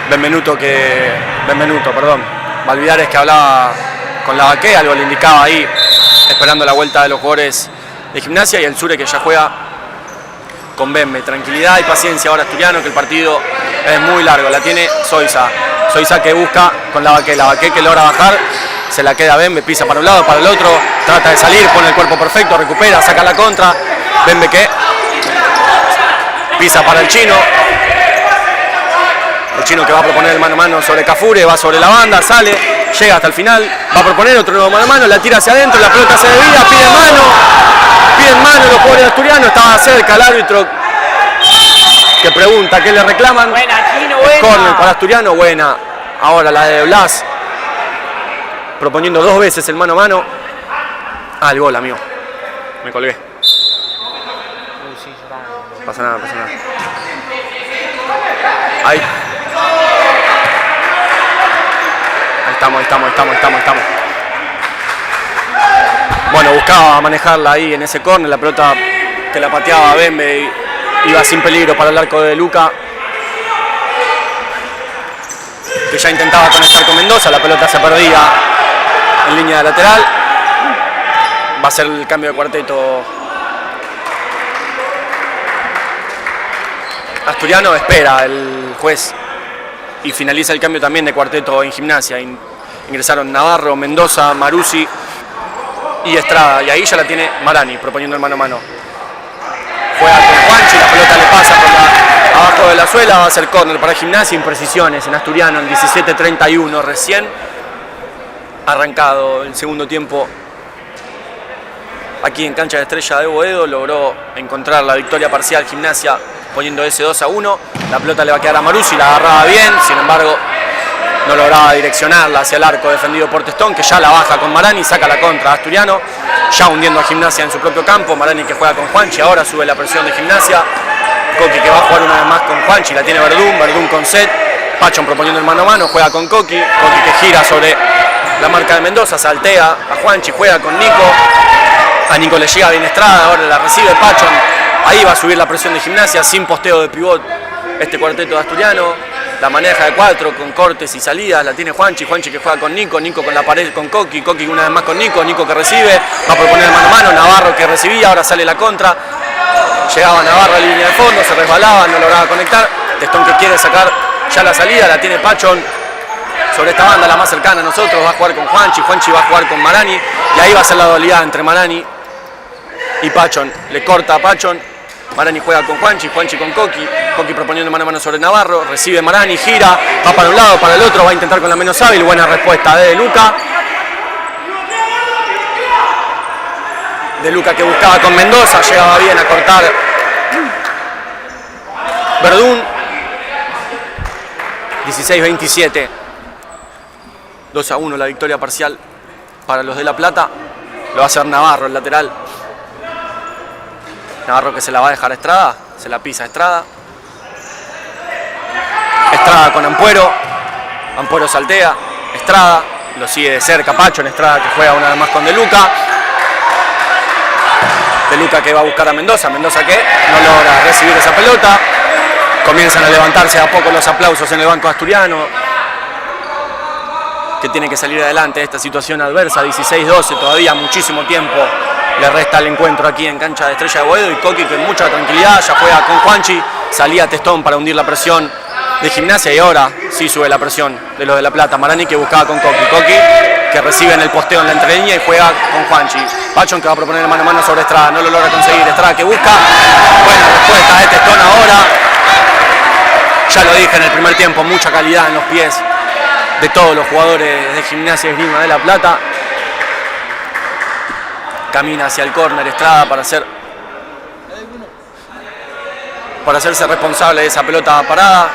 Benvenuto, Valvidares que hablaba con la Baqué, algo le indicaba ahí, esperando la vuelta de los jugadores de Gimnasia, y el Sure que ya juega con Bembe. Tranquilidad y paciencia ahora Asturiano, que el partido es muy largo. La tiene Soiza. Soiza que busca con la Baqué que logra bajar, se la queda Bembe, pisa para un lado, para el otro, trata de salir, pone el cuerpo perfecto, recupera, saca la contra. Bembe que pisa para el chino. El chino que va a proponer el mano a mano sobre Cafure, va sobre la banda, sale, llega hasta el final, va a proponer otro nuevo mano a mano, la tira hacia adentro, la pelota se desvía, piden mano los jugadores asturianos. Estaba cerca el árbitro que pregunta qué le reclaman. Buena, chino, buena. Córner para Asturiano, buena. Ahora la de Blas, proponiendo 2 veces el mano a mano. El gol, amigo. Me colgué. Pasa nada. Ahí. Estamos. Bueno, buscaba manejarla ahí en ese córner, la pelota que la pateaba Bembe y iba sin peligro para el arco de Luca, que ya intentaba conectar con Mendoza. La pelota se perdía en línea de lateral. Va a ser el cambio de cuarteto. Asturiano espera el juez y finaliza el cambio también de cuarteto en Gimnasia. Ingresaron Navarro, Mendoza, Maruzzi y Estrada, y ahí ya la tiene Marani proponiendo el mano a mano. Juega con Juanchi, la pelota le pasa por abajo de la suela, va a ser córner para Gimnasia. Imprecisiones en Asturiano en 17-31, recién arrancado el segundo tiempo aquí en cancha de Estrella de Boedo. Logró encontrar la victoria parcial Gimnasia poniendo ese 2-1. La pelota le va a quedar a Maruzzi, la agarraba bien, sin embargo no lograba direccionarla hacia el arco defendido por Testón, que ya la baja con Marani, saca la contra a Asturiano, ya hundiendo a Gimnasia en su propio campo. Marani que juega con Juanchi, ahora sube la presión de Gimnasia. Coqui que va a jugar una vez más con Juanchi, la tiene Verdún con Set. Pachón proponiendo el mano a mano, juega con Coqui que gira sobre la marca de Mendoza, saltea a Juanchi, juega con Nico. A Nico le llega bien Estrada, ahora la recibe Pachón. Ahí va a subir la presión de Gimnasia, sin posteo de pivot este cuarteto de Asturiano. La maneja de 4 con cortes y salidas, la tiene Juanchi que juega con Nico con la pared con Coqui una vez más con Nico que recibe, va a proponer mano a mano, Navarro que recibía, ahora sale la contra. Llegaba Navarro a la línea de fondo, se resbalaba, no lograba conectar. Testón que quiere sacar ya la salida, la tiene Pachón sobre esta banda, la más cercana a nosotros. Va a jugar con Juanchi, Juanchi va a jugar con Marani. Y ahí va a ser la dualidad entre Marani y Pachón. Le corta a Pachón. Marani juega con Juanchi, Juanchi con Coqui. Coqui proponiendo mano a mano sobre Navarro. Recibe Marani, gira, va para un lado, para el otro. Va a intentar con la menos hábil. Buena respuesta de Luca. De Luca que buscaba con Mendoza. Llegaba bien a cortar Verdún. 16-27. 2-1 la victoria parcial para los de La Plata. Lo va a hacer Navarro, el lateral. Navarro que se la va a dejar a Estrada. Se la pisa a Estrada. Estrada con Ampuero. Ampuero saltea. Estrada lo sigue de cerca Pachón. Estrada que juega una vez más con De Luca. De Luca que va a buscar a Mendoza. Mendoza que no logra recibir esa pelota. Comienzan a levantarse a poco los aplausos en el banco asturiano, que tiene que salir adelante de esta situación adversa. 16-12, todavía muchísimo tiempo le resta el encuentro aquí en cancha de Estrella de Boedo. Y Coqui con mucha tranquilidad ya juega con Juanchi. Salía Testón para hundir la presión de Gimnasia y ahora sí sube la presión de los de La Plata. Marani que buscaba con Coqui. Coqui que recibe en el posteo en la entrelínea y juega con Juanchi. Pachón que va a proponer mano a mano sobre Estrada. No lo logra conseguir. Estrada que busca. Buena respuesta de Testón ahora. Ya lo dije en el primer tiempo, mucha calidad en los pies de todos los jugadores de Gimnasia y Esgrima de La Plata. Camina hacia el córner Estrada para hacerse responsable de esa pelota parada.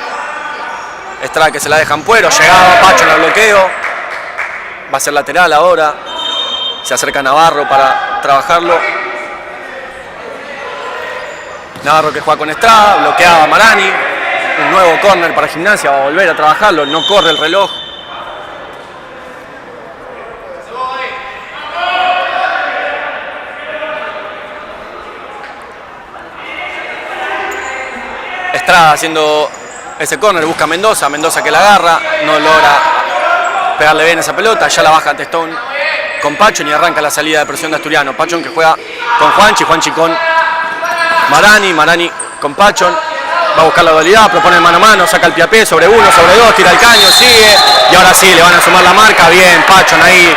Estrada que se la deja Ampuero, llegaba Pacho en el bloqueo. Va a ser lateral ahora. Se acerca Navarro para trabajarlo. Navarro que juega con Estrada, bloqueaba a Marani. Un nuevo córner para Gimnasia, va a volver a trabajarlo, no corre el reloj. Estrada haciendo ese córner, busca a Mendoza, Mendoza que la agarra, no logra pegarle bien esa pelota, ya la baja Testón con Pachón y arranca la salida de presión de Asturiano. Pachón que juega con Juanchi, Juanchi con Marani, Marani con Pachón. Va a buscar la dualidad, propone mano a mano, saca el pie a pie sobre uno, sobre dos, tira el caño, sigue. Y ahora sí, le van a sumar la marca. Bien, Pachón ahí,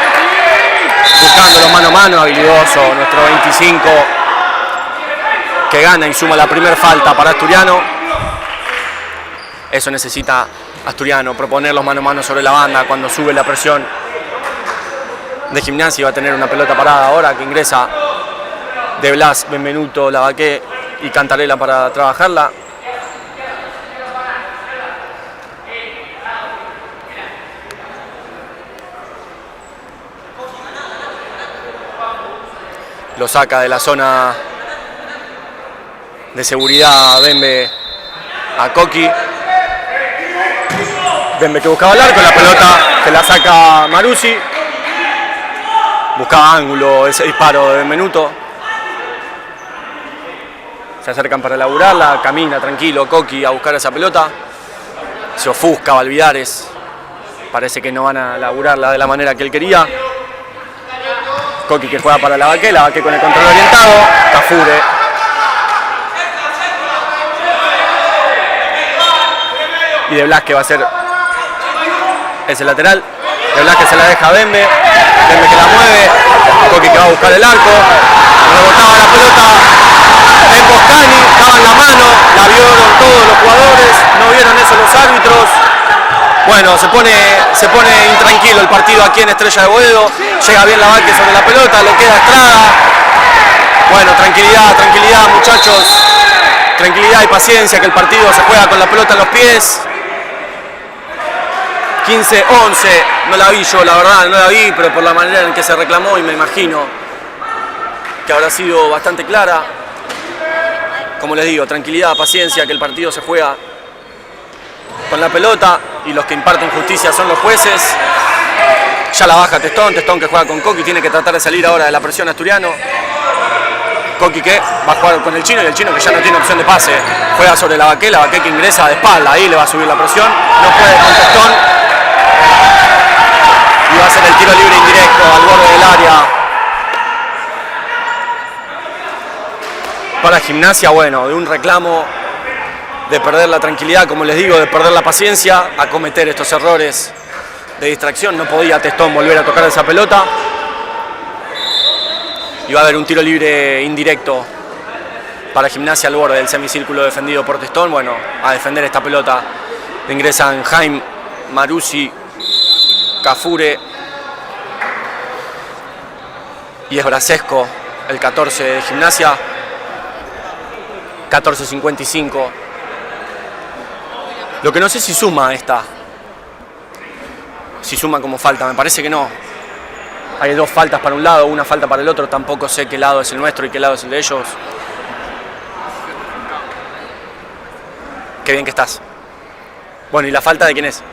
buscándolo mano a mano, habilidoso. Nuestro 25 que gana y suma la primera falta para Asturiano. Eso necesita Asturiano, proponerlos mano a mano sobre la banda cuando sube la presión de Gimnasia. Va a tener una pelota parada ahora que ingresa de Blas, Benvenuto, Lavaqué y Cantarela para trabajarla. Lo saca de la zona de seguridad Bembe a Coqui. Bembe que buscaba el arco, la pelota que la saca Maruzzi. Buscaba ángulo ese disparo de Benvenuto. Se acercan para laburarla, camina tranquilo Coqui a buscar esa pelota. Se ofusca Valvidares. Parece que no van a laburarla de la manera que él quería. Coqui que juega para Lavaqué con el control orientado. Tafure. Y De Blas que va a ser ese lateral. De Blas que se la deja a Bembe. Bembe que la mueve. Coqui que va a buscar el arco. Rebotaba la pelota en Boscani. Daban la mano. La vieron todos los jugadores. No vieron eso los árbitros. Bueno, se pone intranquilo el partido aquí en Estrella de Boedo. Llega bien Lavaqué sobre la pelota, le queda Estrada. Bueno, tranquilidad muchachos. Tranquilidad y paciencia que el partido se juega con la pelota en los pies. 15-11, no la vi yo, la verdad, no la vi, pero por la manera en que se reclamó y me imagino que habrá sido bastante clara. Como les digo, tranquilidad, paciencia, que el partido se juega con la pelota y los que imparten justicia son los jueces. Ya la baja Testón que juega con Coqui, tiene que tratar de salir ahora de la presión Asturiano. Coqui que va a jugar con el Chino y el Chino que ya no tiene opción de pase. Juega sobre Lavaqué que ingresa de espalda, ahí le va a subir la presión. No puede con Testón. Y va a ser el tiro libre indirecto al borde del área. para Gimnasia, bueno, de un reclamo, de perder la tranquilidad, como les digo, de perder la paciencia, a cometer estos errores de distracción. No podía Testón volver a tocar esa pelota. Y va a haber un tiro libre indirecto para Gimnasia al borde del semicírculo defendido por Testón. Bueno, a defender esta pelota ingresan Jaime, Maruzzi, Cafure y es Brasesco, el 14 de Gimnasia. 14:55. Lo que no sé si suma esta. Si suma como falta, me parece que no. Hay 2 faltas para un lado, una falta para el otro. Tampoco sé qué lado es el nuestro y qué lado es el de ellos. Qué bien que estás. Bueno, ¿y la falta de quién es?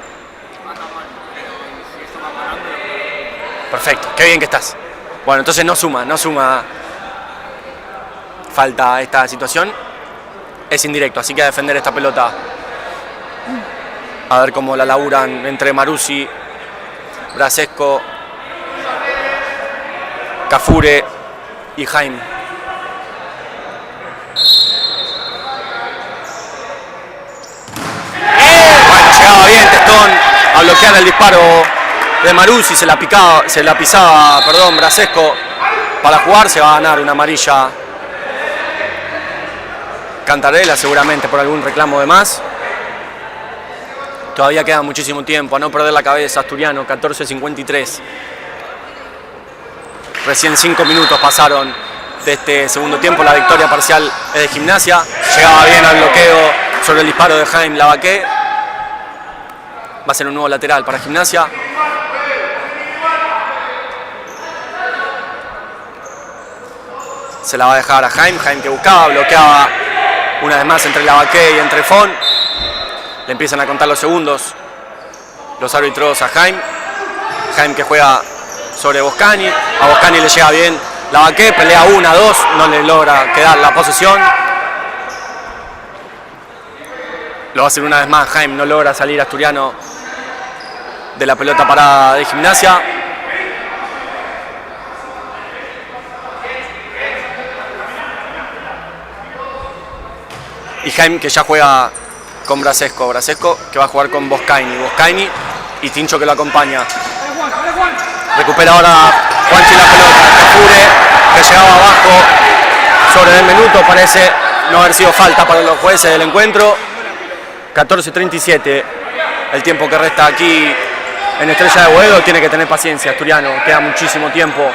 Perfecto, qué bien que estás. Bueno, entonces no suma falta esta situación. Es indirecto, así que a defender esta pelota. A ver cómo la laburan entre Maruzzi, Brasesco, Cafure y Jaime. Bueno, llegaba bien Testón a bloquear el disparo de Maruzzi, se la pisaba, Brasesco. Para jugar se va a ganar una amarilla Cantarella, seguramente por algún reclamo de más. Todavía queda muchísimo tiempo, a no perder la cabeza Asturiano, 14:53. Recién 5 minutos pasaron de este segundo tiempo, la victoria parcial es de Gimnasia. Llegaba bien al bloqueo sobre el disparo de Jaime Lavaqué. Va a ser un nuevo lateral para Gimnasia. Se la va a dejar a Jaime que buscaba, bloqueaba una vez más entre Lavaqué y entre Fon. Le empiezan a contar los segundos los árbitros a Jaime que juega sobre Boscani. A Boscani le llega bien Lavaqué, pelea 1, 2, no le logra quedar la posesión. Lo va a hacer una vez más Jaime, no logra salir Asturiano de la pelota parada de Gimnasia. Y Jaime que ya juega con Brasesco que va a jugar con Boscani y Tincho que lo acompaña. Recupera ahora Juanchi la pelota, Cafure que llegaba abajo sobre el minuto, parece no haber sido falta para los jueces del encuentro. 14:37 el tiempo que resta aquí en Estrella de Boedo. Tiene que tener paciencia Asturiano, queda muchísimo tiempo.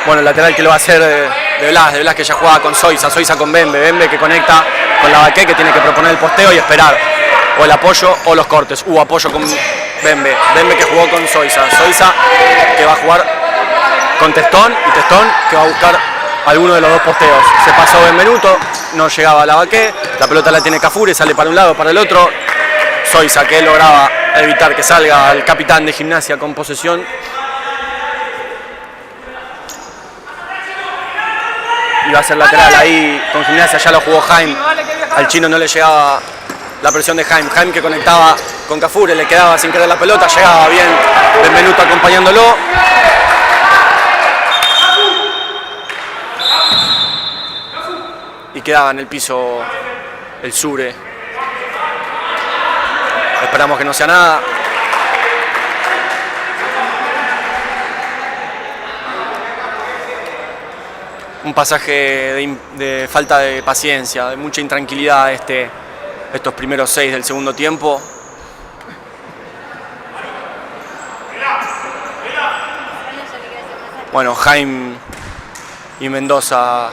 Bueno, el lateral que lo va a hacer de Blas que ya jugaba con Soiza con Bembe que conecta con Lavaqué, que tiene que proponer el posteo y esperar o el apoyo o los cortes. Apoyo con Bembe que jugó con Soiza que va a jugar con Testón y Testón que va a buscar alguno de los 2 posteos. Se pasó Benvenuto, no llegaba Lavaqué, la pelota la tiene Cafure, sale para un lado, para el otro. Soiza que lograba evitar que salga el capitán de Gimnasia con posesión. Iba a ser lateral ahí con Gimnasia, ya lo jugó Jaime. Al chino no le llegaba la presión de Jaime que conectaba con Cafure, le quedaba sin querer la pelota, llegaba bien Benvenuto acompañándolo. Y quedaba en el piso el Sure. Esperamos que no sea nada. Un pasaje de falta de paciencia, de mucha intranquilidad estos primeros 6 del segundo tiempo. Bueno, Jaime y Mendoza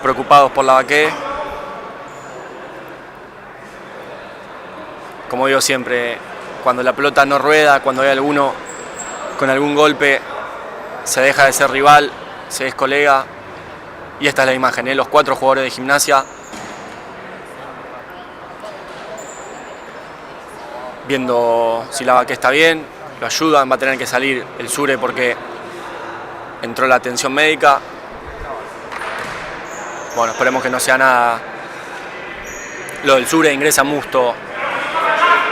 preocupados por Lavaqué. Como digo siempre, cuando la pelota no rueda, cuando hay alguno con algún golpe, se deja de ser rival, se es colega. Y esta es la imagen, los 4 jugadores de Gimnasia viendo si Lavaqué está bien, lo ayudan, va a tener que salir el Sure porque entró la atención médica. Bueno, esperemos que no sea nada lo del Sure. Ingresa Musto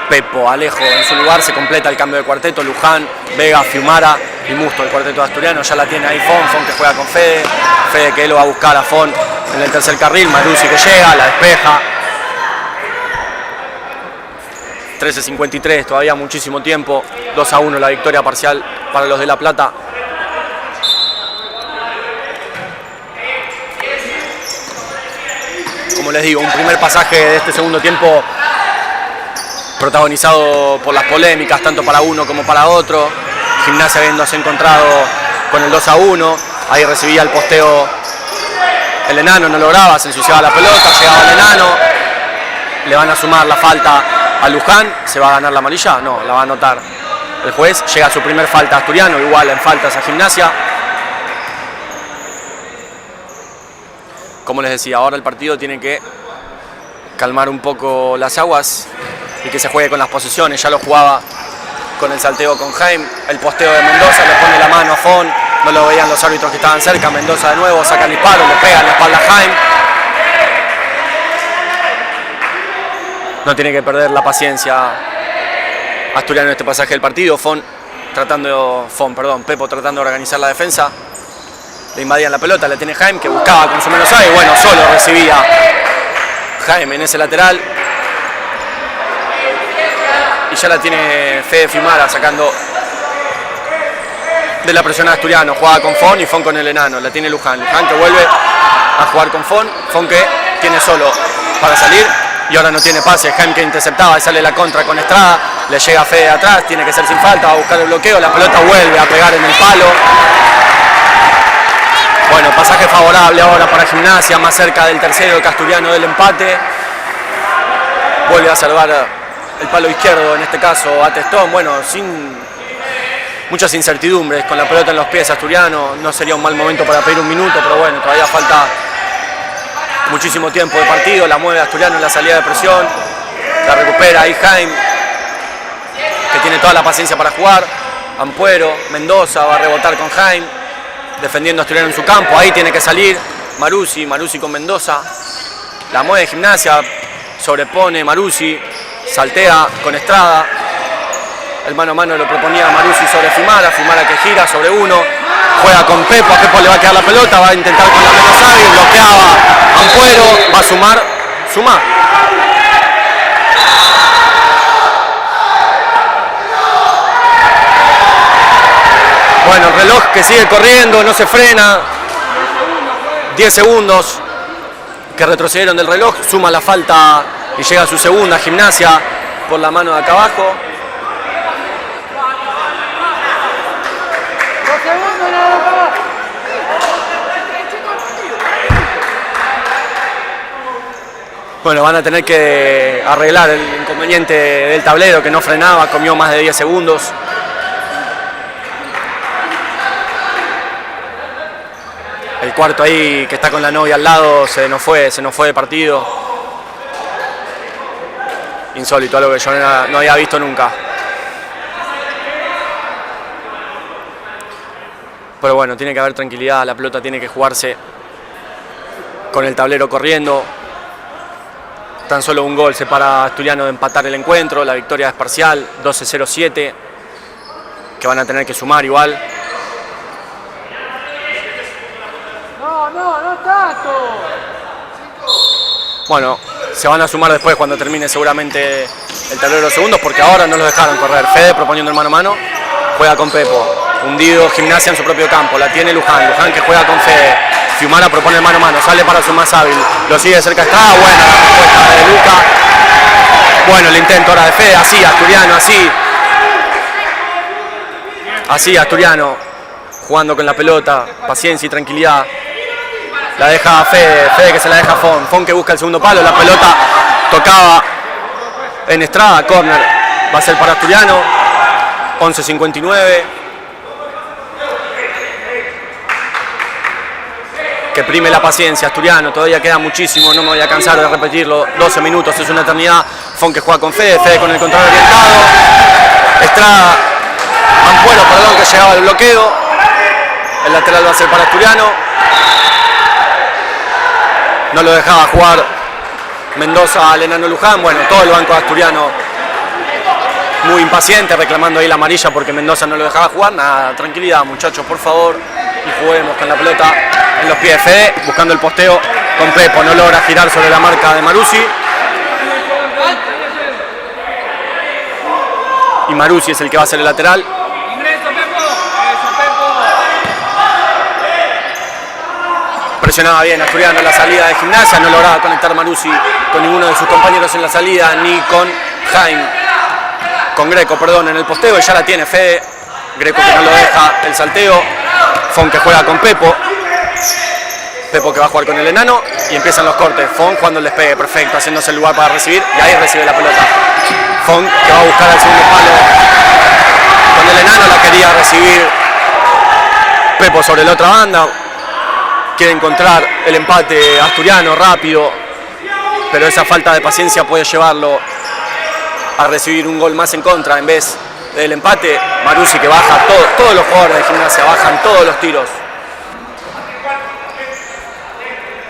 Pepo, Alejo en su lugar, se completa el cambio de cuarteto, Luján, Vega, Fiumara y Musto, el cuarteto asturiano, ya la tiene ahí Fon que juega con Fede que él lo va a buscar a Fon en el tercer carril, Maruzzi que llega, la despeja. 13:53, todavía muchísimo tiempo, 2-1 la victoria parcial para los de La Plata. Como les digo, un primer pasaje de este segundo tiempo protagonizado por las polémicas, tanto para uno como para otro. Gimnasia habiéndose encontrado con el 2-1, ahí recibía el posteo el enano, no lograba, se ensuciaba la pelota, llegaba el enano, le van a sumar la falta a Luján, ¿se va a ganar la amarilla? No, la va a anotar el juez, llega a su primer falta asturiano, igual en faltas a Gimnasia. Como les decía, ahora el partido tiene que calmar un poco las aguas y que se juegue con las posiciones. Ya lo jugaba con el salteo con Jaime, el posteo de Mendoza, le pone la mano a Fon, no lo veían los árbitros que estaban cerca, Mendoza de nuevo, saca el disparo, le pega en la espalda a Jaime. No tiene que perder la paciencia asturiano en este pasaje del partido. Pepo tratando de organizar la defensa. Le invadían la pelota, le tiene Jaime que buscaba con su menos A y bueno, solo recibía Jaime en ese lateral. Y ya la tiene Fede Fiumara sacando de la presión a asturiano. Jugaba con Fon y Fon con el enano. La tiene Luján que vuelve a jugar con Fon que tiene solo para salir. Y ahora no tiene pase, Jaime que interceptaba y sale la contra con Estrada. Le llega Fede atrás, tiene que ser sin falta, va a buscar el bloqueo. La pelota vuelve a pegar en el palo. Bueno, pasaje favorable ahora para Gimnasia, más cerca del tercero que asturiano del empate. Vuelve a salvar el palo izquierdo, en este caso a Testón. Bueno, sin muchas incertidumbres, con la pelota en los pies asturiano. No sería un mal momento para pedir un minuto, pero bueno, todavía falta muchísimo tiempo de partido. La mueve asturiano en la salida de presión. La recupera ahí Jaime, que tiene toda la paciencia para jugar. Ampuero, Mendoza va a rebotar con Jaime, defendiendo a asturiano en su campo. Ahí tiene que salir Maruzzi con Mendoza. La mueve Gimnasia, sobrepone Maruzzi, saltea con Estrada. El mano a mano lo proponía Maruzzi sobre Fiumara que gira sobre uno. Juega con Pepo, a Pepo le va a quedar la pelota, va a intentar con la menos hábil, bloqueaba Ampuero, va a suma. Bueno, el reloj que sigue corriendo, no se frena. 10 segundos que retrocedieron del reloj, suma la falta y llega a su segunda. Gimnasia por la mano de acá abajo. Bueno, van a tener que arreglar el inconveniente del tablero que no frenaba, comió más de 10 segundos. El cuarto ahí que está con la novia al lado se nos fue de partido. Insólito, algo que yo no había visto nunca. Pero bueno, tiene que haber tranquilidad, la pelota tiene que jugarse con el tablero corriendo. Tan solo un gol separa a Asturiano de empatar el encuentro, la victoria es parcial, 12-0-7, que van a tener que sumar igual. No tanto. Bueno, se van a sumar después cuando termine seguramente el tablero de los segundos, porque ahora no los dejaron correr. Fede proponiendo el mano a mano, juega con Pepo, hundido Gimnasia en su propio campo, la tiene Luján que juega con Fede. Fiumara propone el mano a mano, sale para su más hábil, lo sigue de cerca Estrada, buena la respuesta de Luca. Bueno, el intento ahora de Fede, así Asturiano, así Asturiano, jugando con la pelota, paciencia y tranquilidad. La deja Fede que se la deja a Fon que busca el segundo palo, la pelota tocaba en Estrada, córner, va a ser para Asturiano, 11:59. Que prime la paciencia, Asturiano, todavía queda muchísimo, no me voy a cansar de repetirlo, 12 minutos, es una eternidad. Fon que juega con Fede con el control orientado. Estrada, Ampuero, que llegaba al bloqueo. El lateral va a ser para Asturiano. No lo dejaba jugar Mendoza al enano Luján. Bueno, todo el banco de Asturiano muy impaciente, reclamando ahí la amarilla porque Mendoza no lo dejaba jugar. Nada, tranquilidad muchachos, por favor, y juguemos con la pelota en los pies de Fede, buscando el posteo con Pepo, no logra girar sobre la marca de Maruzzi. Y Maruzzi es el que va a ser el lateral. Presionaba bien Asturiano la salida de Gimnasia, no lograba conectar Maruzzi con ninguno de sus compañeros en la salida, ni con Greco, perdón, en el posteo, y ya la tiene Fede. Greco que no lo deja el salteo. Fon que juega con Pepo. Pepo que va a jugar con el enano y empiezan los cortes. Fon jugando el despegue, perfecto, haciéndose el lugar para recibir y ahí recibe la pelota. Fon que va a buscar al segundo palo con el enano, la quería recibir Pepo sobre la otra banda. Quiere encontrar el empate Asturiano rápido, pero esa falta de paciencia puede llevarlo a recibir un gol más en contra en vez del empate. Maruzzi que baja, todos los jugadores de Gimnasia bajan todos los tiros,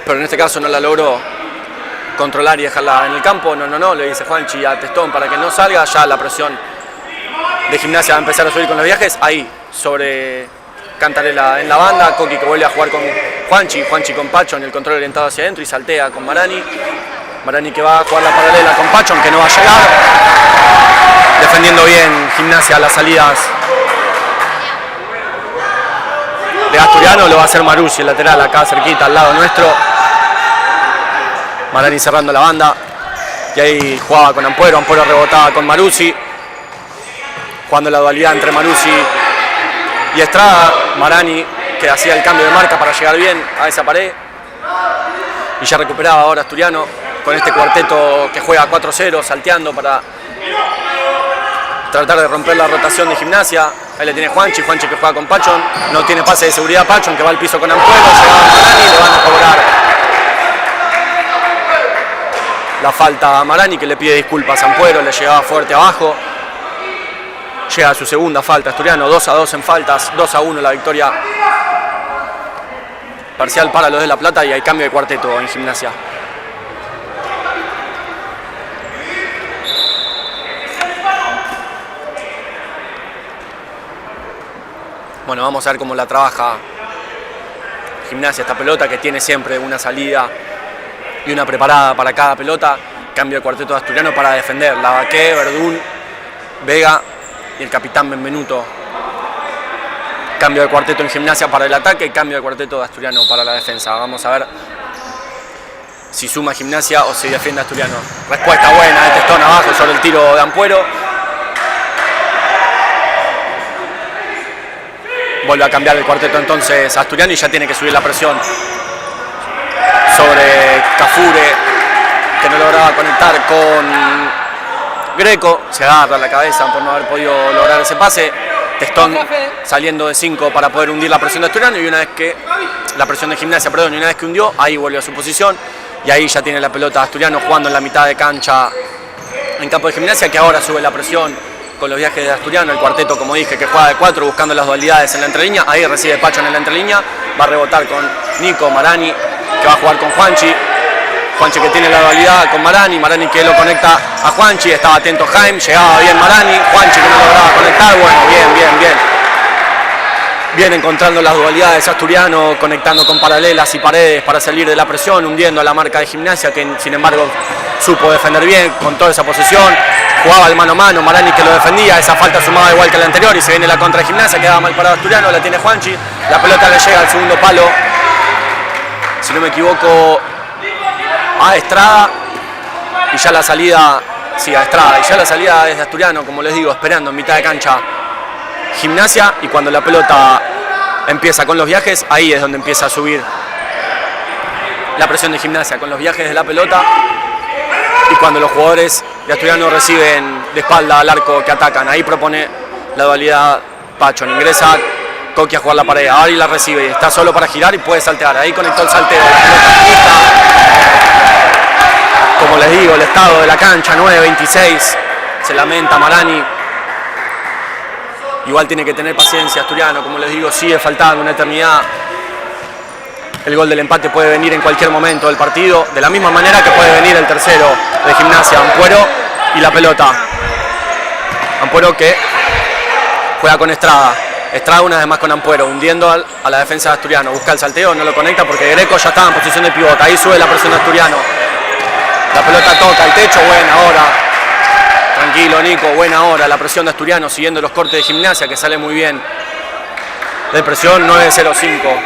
pero en este caso no la logró controlar y dejarla en el campo. No, le dice Juanchi a Testón para que no salga. Ya la presión de Gimnasia va a empezar a subir con los viajes. Ahí, sobre Cantarela en la banda, Coqui que vuelve a jugar con Juanchi con Pacho en el control orientado hacia adentro y saltea con Marani. Marani que va a jugar la paralela con Pacho, aunque no va a llegar. Defendiendo bien Gimnasia las salidas de Asturiano, lo va a hacer Maruzzi, el lateral acá cerquita al lado nuestro. Marani cerrando la banda y ahí jugaba con Ampuero rebotaba con Maruzzi, jugando la dualidad entre Maruzzi y Estrada. Marani que hacía el cambio de marca para llegar bien a esa pared y ya recuperaba ahora Asturiano con este cuarteto que juega 4-0, salteando para tratar de romper la rotación de Gimnasia. Ahí le tiene Juanchi que juega con Pachón, no tiene pase de seguridad Pachón, que va al piso con Ampuero, llegaba Marani, le van a cobrar la falta a Marani, que le pide disculpas a Ampuero, le llegaba fuerte abajo. Llega a su segunda falta Asturiano, 2-2 en faltas, 2-1 la victoria parcial para los de La Plata y hay cambio de cuarteto en Gimnasia. Bueno, vamos a ver cómo la trabaja Gimnasia esta pelota, que tiene siempre una salida y una preparada para cada pelota. Cambio de cuarteto de Asturiano para defender. Lavaqué, Verdún, Vega y el capitán Benvenuto. Cambio de cuarteto en Gimnasia para el ataque y cambio de cuarteto de Asturiano para la defensa. Vamos a ver si suma Gimnasia o si defiende Asturiano. Respuesta buena de Testón abajo sobre el tiro de Ampuero. Vuelve a cambiar el cuarteto entonces Asturiano y ya tiene que subir la presión sobre Cafure, que no lograba conectar con Greco. Se agarra la cabeza por no haber podido lograr ese pase. Testón saliendo de 5 para poder hundir la presión de Asturiano y una vez que la presión de Gimnasia, y una vez que hundió, ahí vuelve a su posición y ahí ya tiene la pelota Asturiano jugando en la mitad de cancha en campo de Gimnasia, que ahora sube la presión con los viajes de Asturiano, el cuarteto, como dije, que juega de 4 buscando las dualidades en la entrelínea. Ahí recibe Pacho en la entrelínea, va a rebotar con Nico Marani, que va a jugar con Juanchi que tiene la dualidad con Marani que lo conecta a Juanchi. Estaba atento Jaime, llegaba bien Marani, Juanchi que no lograba conectar. Bueno, bien encontrando las dualidades Asturiano, conectando con paralelas y paredes para salir de la presión, hundiendo a la marca de Gimnasia, que sin embargo supo defender bien con toda esa posesión. Jugaba el mano a mano, Marani que lo defendía, esa falta sumaba igual que la anterior y se viene la contra de Gimnasia, quedaba mal parado Asturiano, la tiene Juanchi, la pelota le llega al segundo palo, si no me equivoco, a Estrada, y ya la salida, sí, a Estrada, y ya la salida es de Asturiano, como les digo, esperando en mitad de cancha Gimnasia, y cuando la pelota empieza con los viajes, ahí es donde empieza a subir la presión de Gimnasia, con los viajes de la pelota, y cuando los jugadores de Asturiano reciben de espalda al arco que atacan. Ahí propone la dualidad Pachón, ingresa Coqui a jugar la pared, ahora y la recibe, está solo para girar y puede saltear. Ahí conectó el salteo, la pelota quita. Como les digo, el estado de la cancha, 9-26, se lamenta Marani. Igual tiene que tener paciencia Asturiano, como les digo, sigue faltando una eternidad. El gol del empate puede venir en cualquier momento del partido, de la misma manera que puede venir el tercero de Gimnasia, Ampuero, y la pelota Ampuero que juega con Estrada. Estrada una vez más con Ampuero, hundiendo a la defensa de Asturiano. Busca el salteo, no lo conecta porque Greco ya estaba en posición de pivota. Ahí sube la presión de Asturiano. La pelota toca el techo, buena hora. Tranquilo, Nico, buena hora. La presión de Asturiano siguiendo los cortes de Gimnasia, que sale muy bien. De presión 9.05.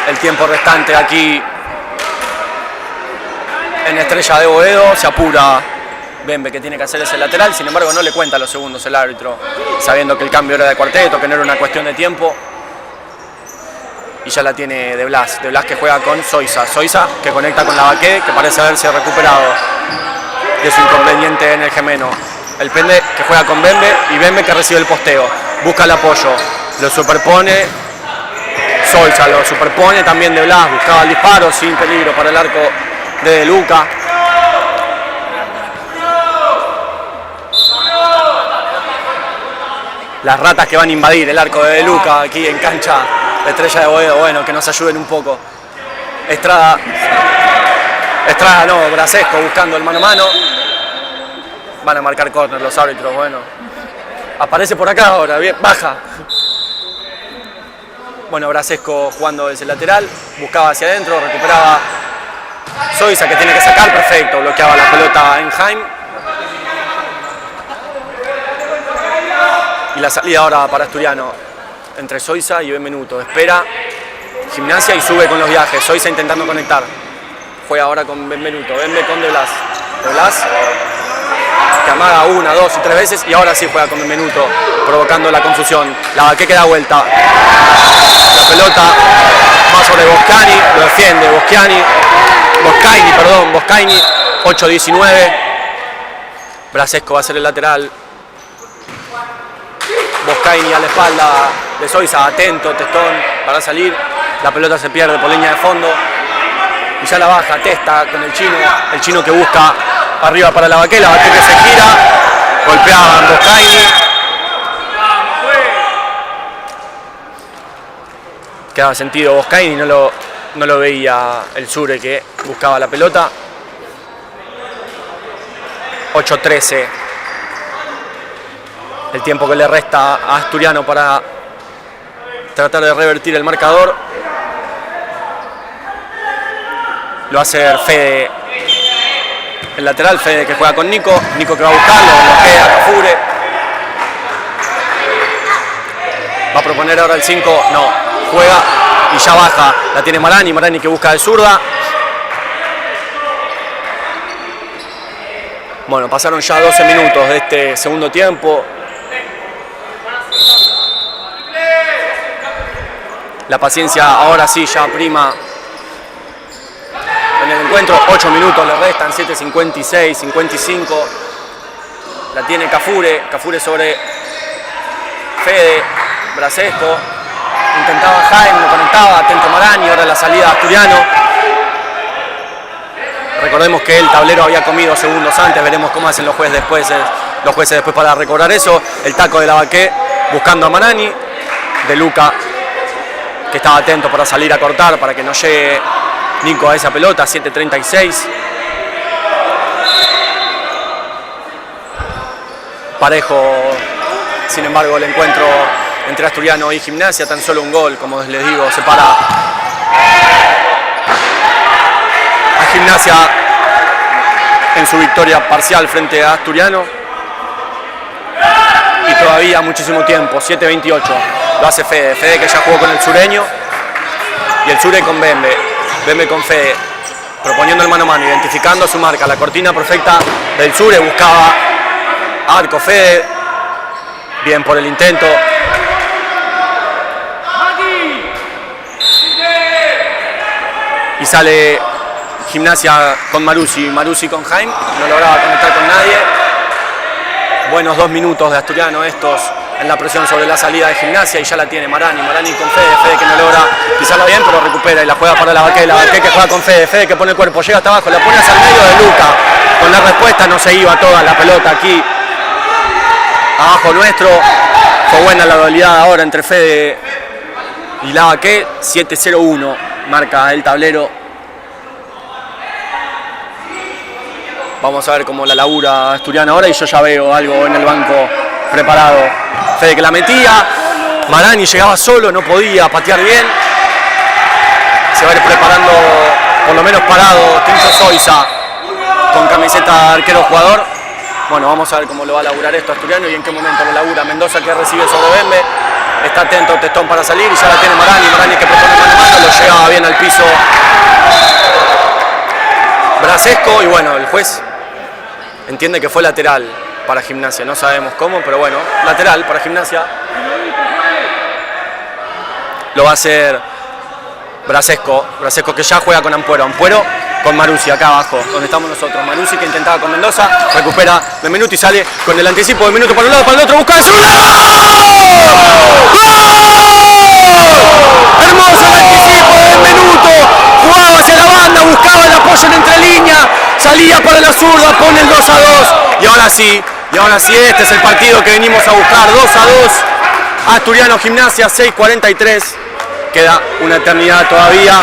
El tiempo restante aquí en Estrella de Boedo. Se apura Bembe, que tiene que hacer ese lateral. Sin embargo, no le cuenta los segundos el árbitro, sabiendo que el cambio era de cuarteto, que no era una cuestión de tiempo. Y ya la tiene De Blas. De Blas que juega con Zoiza. Zoiza que conecta con Lavaqué, que parece haberse recuperado de su inconveniente en el gemeno. El Pende que juega con Bembe y Bembe que recibe el posteo. Busca el apoyo. Lo superpone Zoiza, lo superpone también De Blas. Buscaba el disparo sin peligro para el arco de Luca. Las ratas que van a invadir el arco de Luca aquí en cancha de Estrella de Boedo. Bueno, que nos ayuden un poco. Estrada no, Brasesco buscando el mano a mano. Van a marcar córner los árbitros, bueno. Aparece por acá ahora, bien, baja. Bueno, Brasesco jugando desde el lateral, buscaba hacia adentro, recuperaba Zoiza que tiene que sacar, perfecto, bloqueaba la pelota en Jaime. Y la salida ahora para Asturiano, entre Zoiza y Benvenuto. Espera Gimnasia y sube con los viajes. Zoiza intentando conectar. Juega ahora con Benvenuto. Benve con De Blas. De Blas que amaga 1, 2 y 3 veces. Y ahora sí juega con Benvenuto, provocando la confusión. Lavaqué que da vuelta. La pelota va sobre Boscaini. Lo defiende Boscaini. 8-19. Brasesco va a ser el lateral. Boscaini a la espalda de Zoiza, atento, Testón para salir. La pelota se pierde por línea de fondo. Y ya la baja, Testa con el chino que busca arriba para Lavaqué. Lavaqué que se gira, golpeaban Boscaini. Quedaba sentido Boscaini, no lo veía el Sure que buscaba la pelota. 8-13. El tiempo que le resta a Asturiano para tratar de revertir el marcador. Lo va a hacer Fede, el lateral. Fede que juega con Nico. Nico que va a buscarlo, bloquea Cafure. Va a proponer ahora el 5, no, juega y ya baja. La tiene Marani, Marani que busca de zurda. Bueno, pasaron ya 12 minutos de este segundo tiempo. La paciencia ahora sí ya prima en el encuentro. 8 minutos le restan, 7:56, 55. La tiene Cafure sobre Fede, Brasesco. Intentaba Jaime, no conectaba, atento Marani, ahora la salida de Asturiano. Recordemos que el tablero había comido segundos antes, veremos cómo hacen los jueces después para recobrar eso. El taco de Lavaqué buscando a Marani, de Luca que estaba atento para salir a cortar, para que no llegue Nico a esa pelota. 7:36. Parejo, sin embargo, el encuentro entre Asturiano y Gimnasia. Tan solo un gol, como les digo, separa a Gimnasia en su victoria parcial frente a Asturiano. Y todavía muchísimo tiempo, 7:28. Lo hace Fede, Fede que ya jugó con el sureño. Y el Sure con Bembe. Bembe con Fede, proponiendo el mano a mano, identificando su marca. La cortina perfecta del Sure, buscaba arco Fede. Bien por el intento. Y sale Gimnasia con Maruzzi con Jaime. No lograba conectar con nadie. Buenos 2 minutos de Asturiano estos en la presión sobre la salida de Gimnasia. Y ya la tiene Marani con Fede que no logra pisarla bien, pero recupera y la juega para Lavaqué que juega con Fede que pone el cuerpo, llega hasta abajo, la pone hacia el medio de Luca. Con la respuesta no se iba toda la pelota aquí abajo nuestro. Fue buena la dualidad ahora entre Fede y Lavaqué. 7-0-1 marca el tablero. Vamos a ver cómo la labura Asturiano ahora y yo ya veo algo en el banco preparado. Fede que la metía, Marani llegaba solo, no podía patear bien. Se va a ir preparando, por lo menos parado, Tincho Zoiza con camiseta de arquero jugador. Bueno, vamos a ver cómo lo va a laburar esto Asturiano y en qué momento lo labura. Mendoza que recibe sobre Bembe. Está atento Testón para salir y ya la tiene Marani. Marani que propone mano a mano, lo lleva bien al piso Brasesco y bueno, el juez entiende que fue lateral para Gimnasia. No sabemos cómo, pero bueno, lateral para Gimnasia. Lo va a hacer Brasesco que ya juega con Ampuero. Ampuero con Marussi acá abajo, donde estamos nosotros. Marussi que intentaba con Mendoza, recupera Benvenuto y sale con el anticipo de Benvenuto para un lado, para el otro, busca el celular. Hermoso el anticipo de Benvenuto, jugaba hacia la banda, buscaba el apoyo en entre líneas, salía para la zurda, pone el 2-2 y ahora sí, este es el partido que venimos a buscar, 2-2, Asturiano Gimnasia, 6:43, queda una eternidad todavía.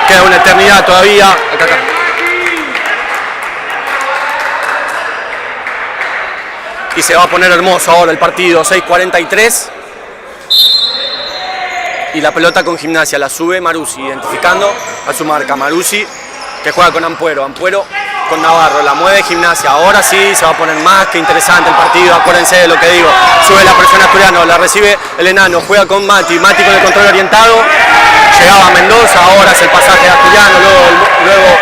Queda una eternidad todavía. Acá. Y se va a poner hermoso ahora el partido, 6:43. Y la pelota con Gimnasia la sube Marussi, identificando a su marca. Marussi que juega con Ampuero. Ampuero con Navarro, la mueve Gimnasia. Ahora sí se va a poner más que interesante el partido. Acuérdense de lo que digo. Sube la presión Asturiano, la recibe el enano. Juega con Mati. Mati con el control orientado. Llegaba Mendoza, ahora es el pasaje de Asturiano, luego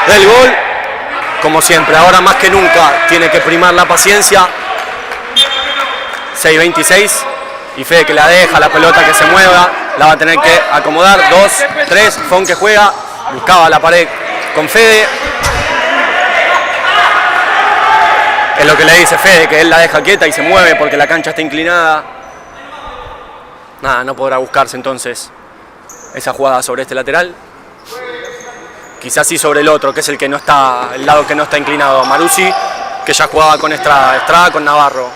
del gol. Como siempre, ahora más que nunca tiene que primar la paciencia. 6:26 y Fede que la deja, la pelota que se mueva, la va a tener que acomodar. 2, 3, Fon que juega, buscaba la pared con Fede. Es lo que le dice Fede, que él la deja quieta y se mueve porque la cancha está inclinada. Nada, no podrá buscarse entonces esa jugada sobre este lateral. Quizás sí sobre el otro, que es el que no está, el lado que no está inclinado. Marussi, que ya jugaba con Estrada con Navarro.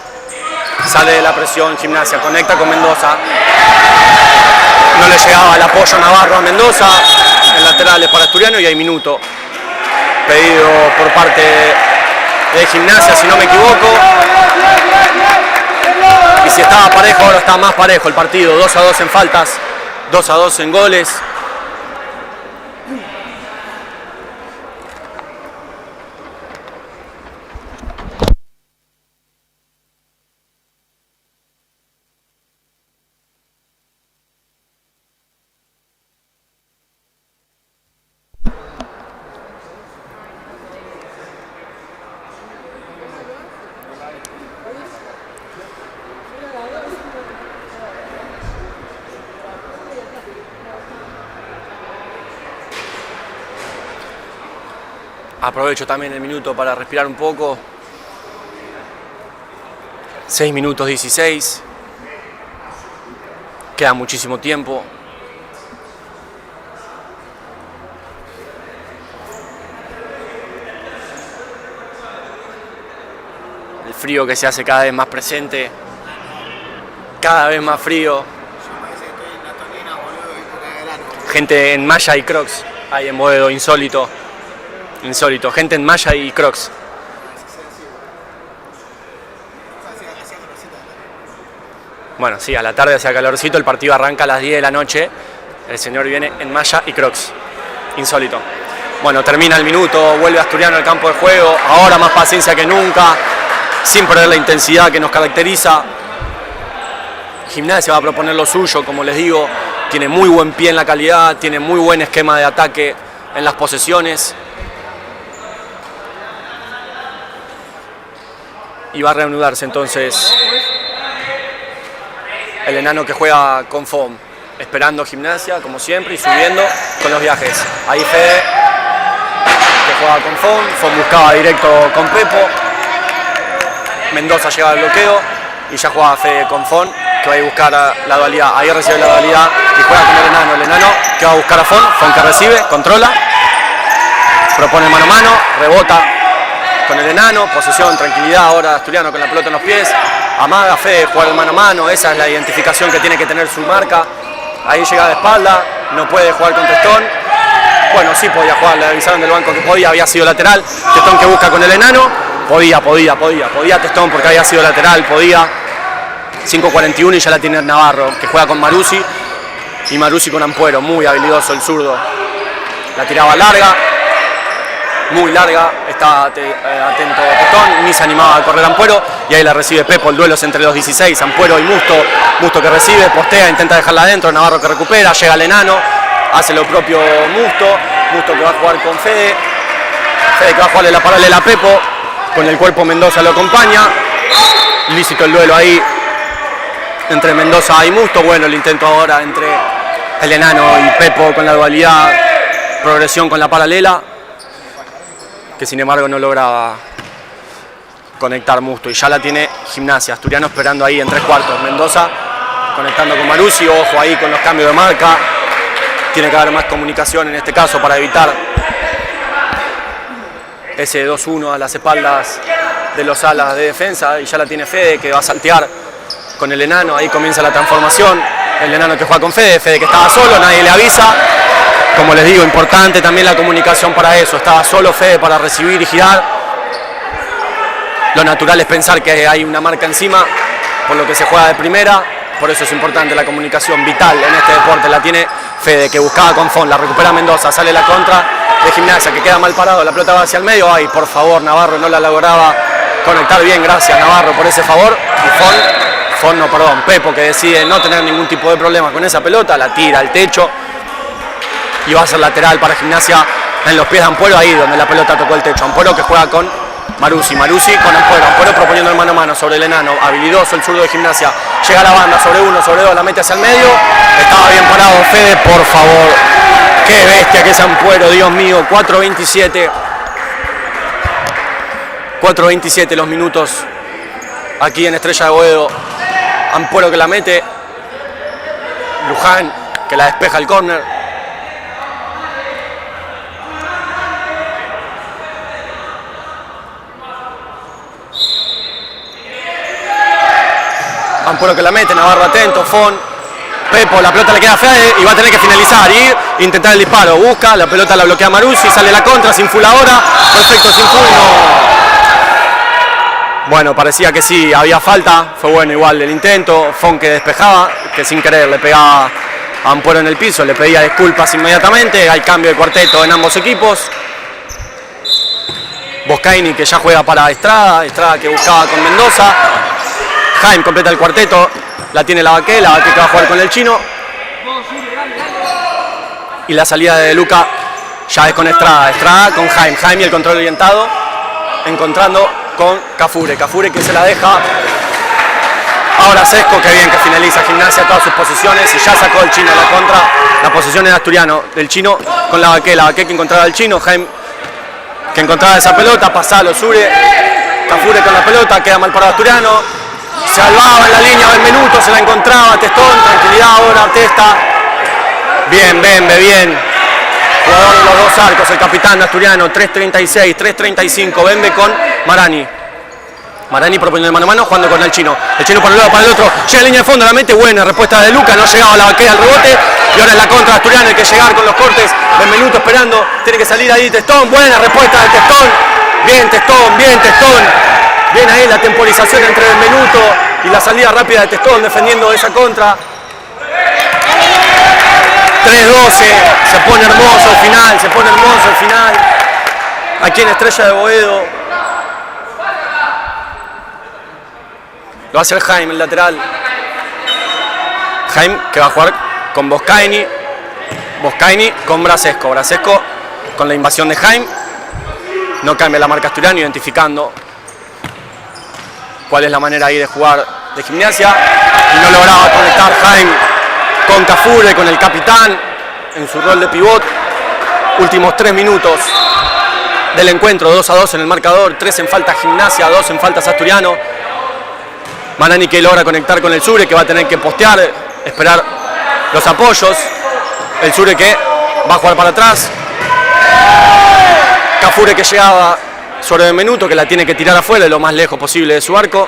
Sale de la presión Gimnasia, conecta con Mendoza. No le llegaba el apoyo Navarro a Mendoza. El lateral es para Asturiano y hay minuto pedido por parte de Gimnasia, si no me equivoco. Y si estaba parejo, ahora está más parejo el partido. 2-2 en faltas, 2-2 en goles. Aprovecho también el minuto para respirar un poco. 6 minutos 16. Queda muchísimo tiempo. El frío que se hace cada vez más presente. Cada vez más frío. Gente en malla y crocs. Ahí en Boedo, insólito. Insólito, gente en malla y crocs. Bueno, sí, a la tarde hacía calorcito, el partido arranca a las 10 de la noche. El señor viene en malla y crocs. Insólito. Bueno, termina el minuto, vuelve Asturiano al campo de juego. Ahora más paciencia que nunca, sin perder la intensidad que nos caracteriza. Gimnasia va a proponer lo suyo, como les digo. Tiene muy buen pie en la calidad, tiene muy buen esquema de ataque en las posesiones. Y va a reanudarse entonces el enano que juega con Fon, esperando Gimnasia como siempre y subiendo con los viajes. Ahí Fede que juega con Fon buscaba directo con Pepo. Mendoza llega al bloqueo y ya juega Fede con Fon, que va a ir a buscar la dualidad. Ahí recibe la dualidad y juega con el enano que va a buscar a Fon que recibe, controla, propone mano a mano, rebota con el enano, posesión, tranquilidad ahora Asturiano con la pelota en los pies, amaga Fede, jugar el mano a mano, esa es la identificación que tiene que tener su marca. Ahí llega de espalda, no puede jugar con Testón, Bueno, sí podía jugar, le avisaron del banco que podía, había sido lateral. Testón que busca con el enano. Podía Testón porque había sido lateral, podía. 5.41 y ya la tiene Navarro, que juega con Maruzzi. Y Maruzzi con Ampuero, muy habilidoso el zurdo. La tiraba larga, muy larga, estaba atento Testón, ni se animaba a correr Ampuero. Y ahí la recibe Pepo, el duelo es entre los 16, Ampuero y Musto que recibe, postea, intenta dejarla adentro, Navarro que recupera, llega el enano, hace lo propio Musto que va a jugar con Fede que va a jugarle la paralela a Pepo, con el cuerpo Mendoza lo acompaña, lícito el duelo ahí entre Mendoza y Musto, bueno el intento ahora entre el enano y Pepo con la dualidad, progresión con la paralela, que sin embargo no lograba conectar Musto, y ya la tiene Gimnasia, Asturiano esperando ahí en 3/4, Mendoza conectando con Maruzzi, ojo ahí con los cambios de marca, tiene que haber más comunicación en este caso para evitar ese 2-1 a las espaldas de los alas de defensa, y ya la tiene Fede que va a saltear con el enano, ahí comienza la transformación, el enano que juega con Fede que estaba solo, nadie le avisa, como les digo, importante también la comunicación para eso, estaba solo Fede para recibir y girar. Lo natural es pensar que hay una marca encima, por lo que se juega de primera, por eso es importante la comunicación vital en este deporte. La tiene Fede, que buscaba con Fon, la recupera Mendoza, sale la contra de Gimnasia, que queda mal parado, la pelota va hacia el medio, ay, por favor, Navarro no la lograba conectar bien, gracias Navarro por ese favor, y Pepo, que decide no tener ningún tipo de problema con esa pelota, la tira al techo, y va a ser lateral para Gimnasia en los pies de Ampuero, ahí donde la pelota tocó el techo. Ampuero que juega con Maruzzi con Ampuero proponiendo el mano a mano sobre el enano, habilidoso el zurdo de Gimnasia, llega a la banda, sobre 1, sobre 2, la mete hacia el medio, estaba bien parado Fede, por favor, qué bestia que es Ampuero, Dios mío, 4.27 los minutos aquí en Estrella de Boedo, Ampuero que la mete, Luján que la despeja el córner. Ampuero que la mete, Navarro atento, Fon, Pepo, la pelota le queda a Fede y va a tener que finalizar, ir, intentar el disparo, busca, la pelota la bloquea Maruzzi, sale la contra, sin full ahora, perfecto, sin full, no. Bueno, parecía que sí, había falta, fue bueno igual el intento, Fon que despejaba, que sin querer le pegaba a Ampuero en el piso, le pedía disculpas inmediatamente, hay cambio de cuarteto en ambos equipos. Boscaini que ya juega para Estrada que buscaba con Mendoza. Jaime completa el cuarteto, la tiene la Baqué que va a jugar con el chino. Y la salida de Luca ya es con Estrada con Jaime y el control orientado, encontrando con Cafure que se la deja. Ahora Sesco, que bien que finaliza Gimnasia todas sus posiciones y ya sacó el chino la contra. La posición es Asturiano, del chino con la Baqué que encontraba el chino, Jaime que encontraba esa pelota, pasalo Sure, Cafure con la pelota, queda mal parado Asturiano. Salvaba en la línea del minuto, se la encontraba Testón, tranquilidad ahora, Testa. Bien, jugador de los dos arcos, el capitán de Asturiano, 3.36, 3.35, Bembe con Marani proponiendo el mano a mano, jugando con el chino para un lado, para el otro, llega a línea de fondo, la mete, buena respuesta de Luca, no llegaba la Baqué al rebote, y ahora en la contra de Asturiano hay que llegar con los cortes, Benvenuto esperando, tiene que salir ahí Testón, buena respuesta de Testón, bien Testón. Bien ahí la temporización entre Benvenuto y la salida rápida de Testón defendiendo esa contra. 3-12, se pone hermoso el final. Aquí en Estrella de Boedo. Lo va a hacer Jaime, el lateral. Jaime que va a jugar con Boscaini con Brasesco con la invasión de Jaime. No cambia la marca Asturiano, identificando cuál es la manera ahí de jugar de Gimnasia, y no lograba conectar Jaime con Cafure, con el capitán en su rol de pivot. Últimos 3 minutos del encuentro, 2-2 en el marcador, 3 en falta Gimnasia, 2 en falta Asturiano. Marani que logra conectar con el Sure, que va a tener que postear, esperar los apoyos. El Sure que va a jugar para atrás. Cafure que llegaba sobre Benvenuto, que la tiene que tirar afuera lo más lejos posible de su arco.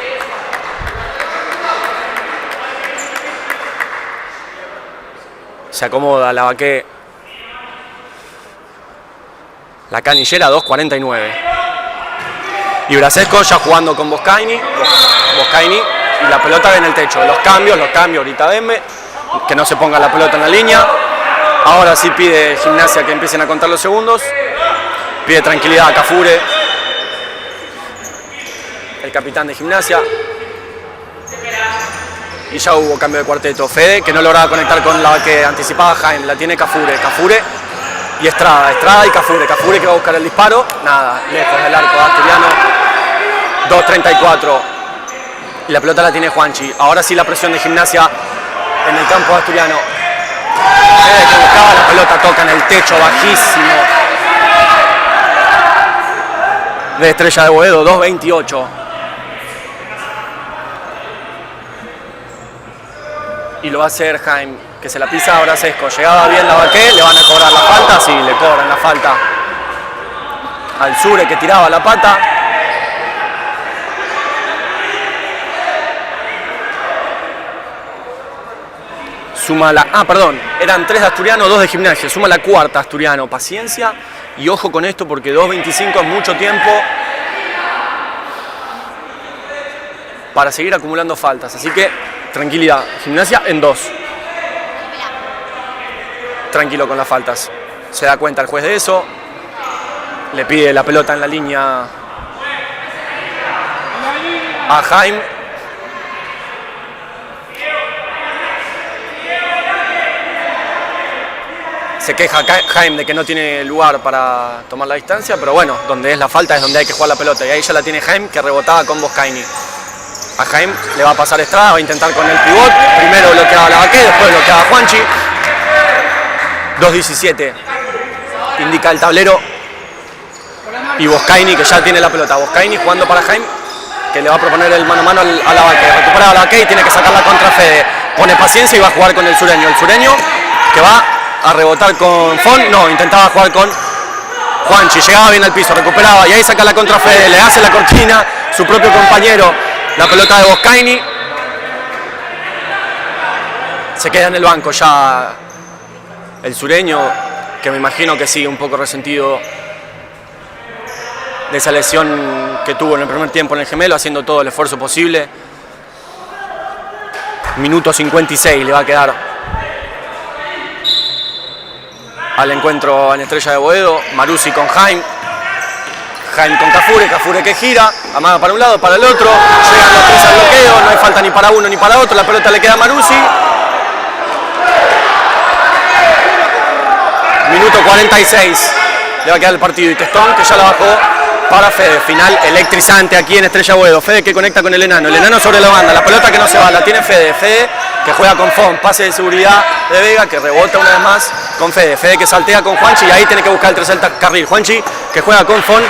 Se acomoda la Baqué La canillera 2.49. Y Brasesco ya jugando con Boscaini. Boscaini y la pelota en el techo. Los cambios ahorita Bembe. Que no se ponga la pelota en la línea. Ahora sí pide Gimnasia que empiecen a contar los segundos. Pide tranquilidad a Cafure, el capitán de Gimnasia. Y ya hubo cambio de cuarteto. Fede, que no lograba conectar con la que anticipaba Jaime. La tiene Cafure. Cafure y Estrada. Estrada y Cafure. Cafure que va a buscar el disparo. Nada, lejos del arco Asturiano. 2.34. Y la pelota la tiene Juanchi. Ahora sí la presión de Gimnasia en el campo Asturiano. Fede que buscaba la pelota, toca en el techo bajísimo de Estrella de Boedo. 2.28. Y lo va a hacer Jaime, que se la pisa a Brasesco. Llegaba bien la Baqué, le van a cobrar la falta. Sí, le cobran la falta al Sure que tiraba la pata. Suma la... perdón, eran 3 de Asturiano, 2 de Gimnasia. Suma la cuarta Asturiano. Paciencia y ojo con esto porque 2.25 es mucho tiempo para seguir acumulando faltas. Así que tranquilidad. Gimnasia en 2. Tranquilo con las faltas. Se da cuenta el juez de eso. Le pide la pelota en la línea a Jaime. Se queja Jaime de que no tiene lugar para tomar la distancia, pero bueno, donde es la falta es donde hay que jugar la pelota. Y ahí ya la tiene Jaime, que rebotaba con Boscaini. A Jaime le va a pasar Estrada, va a intentar con el pivot. Primero bloqueaba la Baqué, después bloqueaba Juanchi. 2.17 indica el tablero. Y Boscaini que ya tiene la pelota. Boscaini jugando para Jaime, que le va a proponer el mano a mano a la Baqué. Recupera a la Baqué y tiene que sacarla contra Fede. Pone paciencia y va a jugar con el sureño. El sureño que va a rebotar con Fon. No, intentaba jugar con Juanchi. Llegaba bien al piso, recuperaba y ahí saca la contra Fede. Le hace la cortina su propio compañero. La pelota de Boscaini. Se queda en el banco ya el sureño, que me imagino que sigue un poco resentido de esa lesión que tuvo en el primer tiempo en el gemelo, haciendo todo el esfuerzo posible. Minuto 56 le va a quedar al encuentro en Estrella de Boedo. Maruzzi con Jaime. Jaime con Cafure, Cafure que gira, amaga para un lado, para el otro, llegan los 3 al bloqueo, no hay falta ni para uno ni para otro, la pelota le queda a Maruzzi. Minuto 46, le va a quedar el partido y Testón que ya la bajó para Fede. Final electrizante aquí en Estrella Boedo. Fede que conecta con el enano sobre la banda, la pelota que no se va, la tiene Fede. Fede que juega con Fon, pase de seguridad de Vega que rebota una vez más con Fede. Fede que saltea con Juanchi y ahí tiene que buscar el tercer carril. Juanchi que juega con Fon.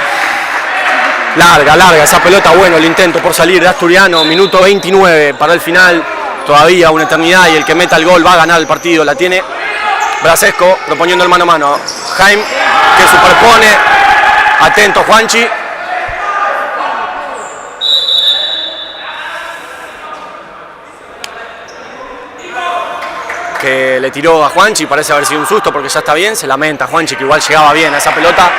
Larga esa pelota, bueno el intento por salir de Asturiano. Minuto 29 para el final, todavía una eternidad y el que meta el gol va a ganar el partido. La tiene Brasesco proponiendo el mano a mano. Jaime que superpone, atento Juanchi. Que le tiró a Juanchi, parece haber sido un susto porque ya está bien, se lamenta Juanchi que igual llegaba bien a esa pelota,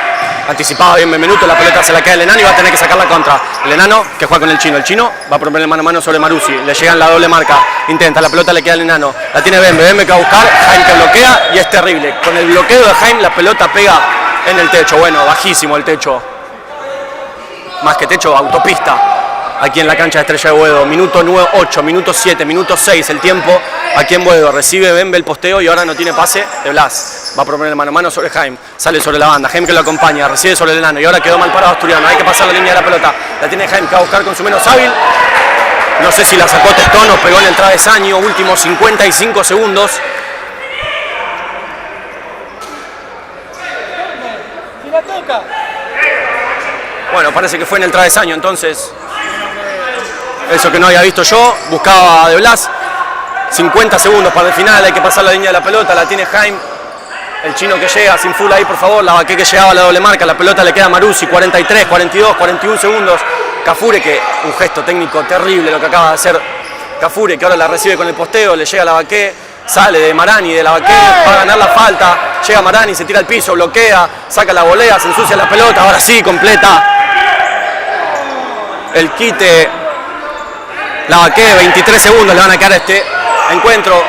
anticipaba bien Benvenuto, la pelota se la queda el enano y va a tener que sacar la contra. El enano que juega con el chino va a proponer el mano a mano sobre Maruzzi, le llegan la doble marca, intenta, la pelota le queda al enano, la tiene Bembe que va a buscar, Jaime que bloquea y es terrible, con el bloqueo de Jaime la pelota pega en el techo, bueno, bajísimo el techo, más que techo, autopista. Aquí en la cancha de Estrella de Boedo, minuto 8, minuto 7, minuto 6 el tiempo aquí en Boedo. Recibe Bembe el posteo y ahora no tiene pase de Blas. Va a proponer el mano a mano sobre Jaime, sale sobre la banda, Jaime que lo acompaña, recibe sobre el enano y ahora quedó mal parado Asturiano. Hay que pasar la línea de la pelota, la tiene Jaime que va a buscar con su menos hábil. No sé si la sacó Testón o pegó en el travesaño, últimos 55 segundos. Bueno, parece que fue en el travesaño entonces. Eso que no había visto yo, buscaba a De Blas. 50 segundos para el final, hay que pasar la línea de la pelota, la tiene Jaime. El chino que llega, sin full ahí por favor, la Baqué que llegaba a la doble marca, la pelota le queda a Maruzzi, 43, 42, 41 segundos. Cafure que, un gesto técnico terrible lo que acaba de hacer Cafure, que ahora la recibe con el posteo, le llega a la Baqué, Sale de Marani, de Lavaqué, va a ganar la falta. Llega Marani, se tira al piso, bloquea, saca la volea, se ensucia la pelota. Ahora sí, completa el quite. Lavaqué, 23 segundos le van a quedar a este encuentro.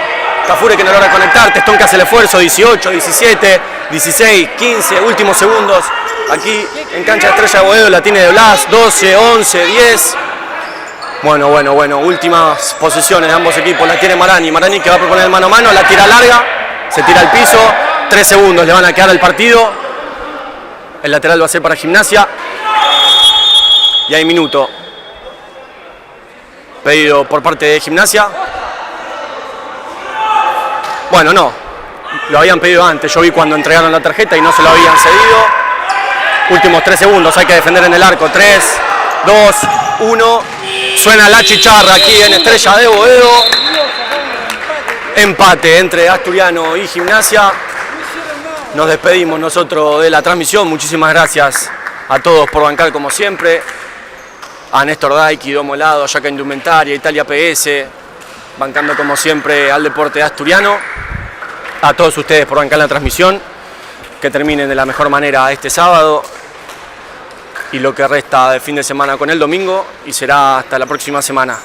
Tafure que no logra conectar, Testón que hace el esfuerzo, 18, 17, 16, 15, últimos segundos. Aquí en cancha de Estrella de Boedo la tiene de Blas, 12, 11, 10. Bueno, últimas posiciones de ambos equipos, la tiene Marani. Marani que va a proponer el mano a mano, la tira larga, se tira al piso, 3 segundos le van a quedar al partido. El lateral va a ser para Gimnasia. Y hay minuto pedido por parte de Gimnasia. Bueno, no, lo habían pedido antes, yo vi cuando entregaron la tarjeta y no se lo habían cedido. Últimos 3 segundos, hay que defender en el arco, 3, 2, 1. Suena la chicharra aquí en Estrella de Boedo. Empate entre Asturiano y Gimnasia. Nos despedimos nosotros de la transmisión. Muchísimas gracias a todos por bancar como siempre. A Néstor Daiki, Domo Helado, Yaca Indumentaria, Italia PS, bancando como siempre al deporte asturiano. A todos ustedes por bancar la transmisión. Que terminen de la mejor manera este sábado y lo que resta de fin de semana con el domingo, y será hasta la próxima semana.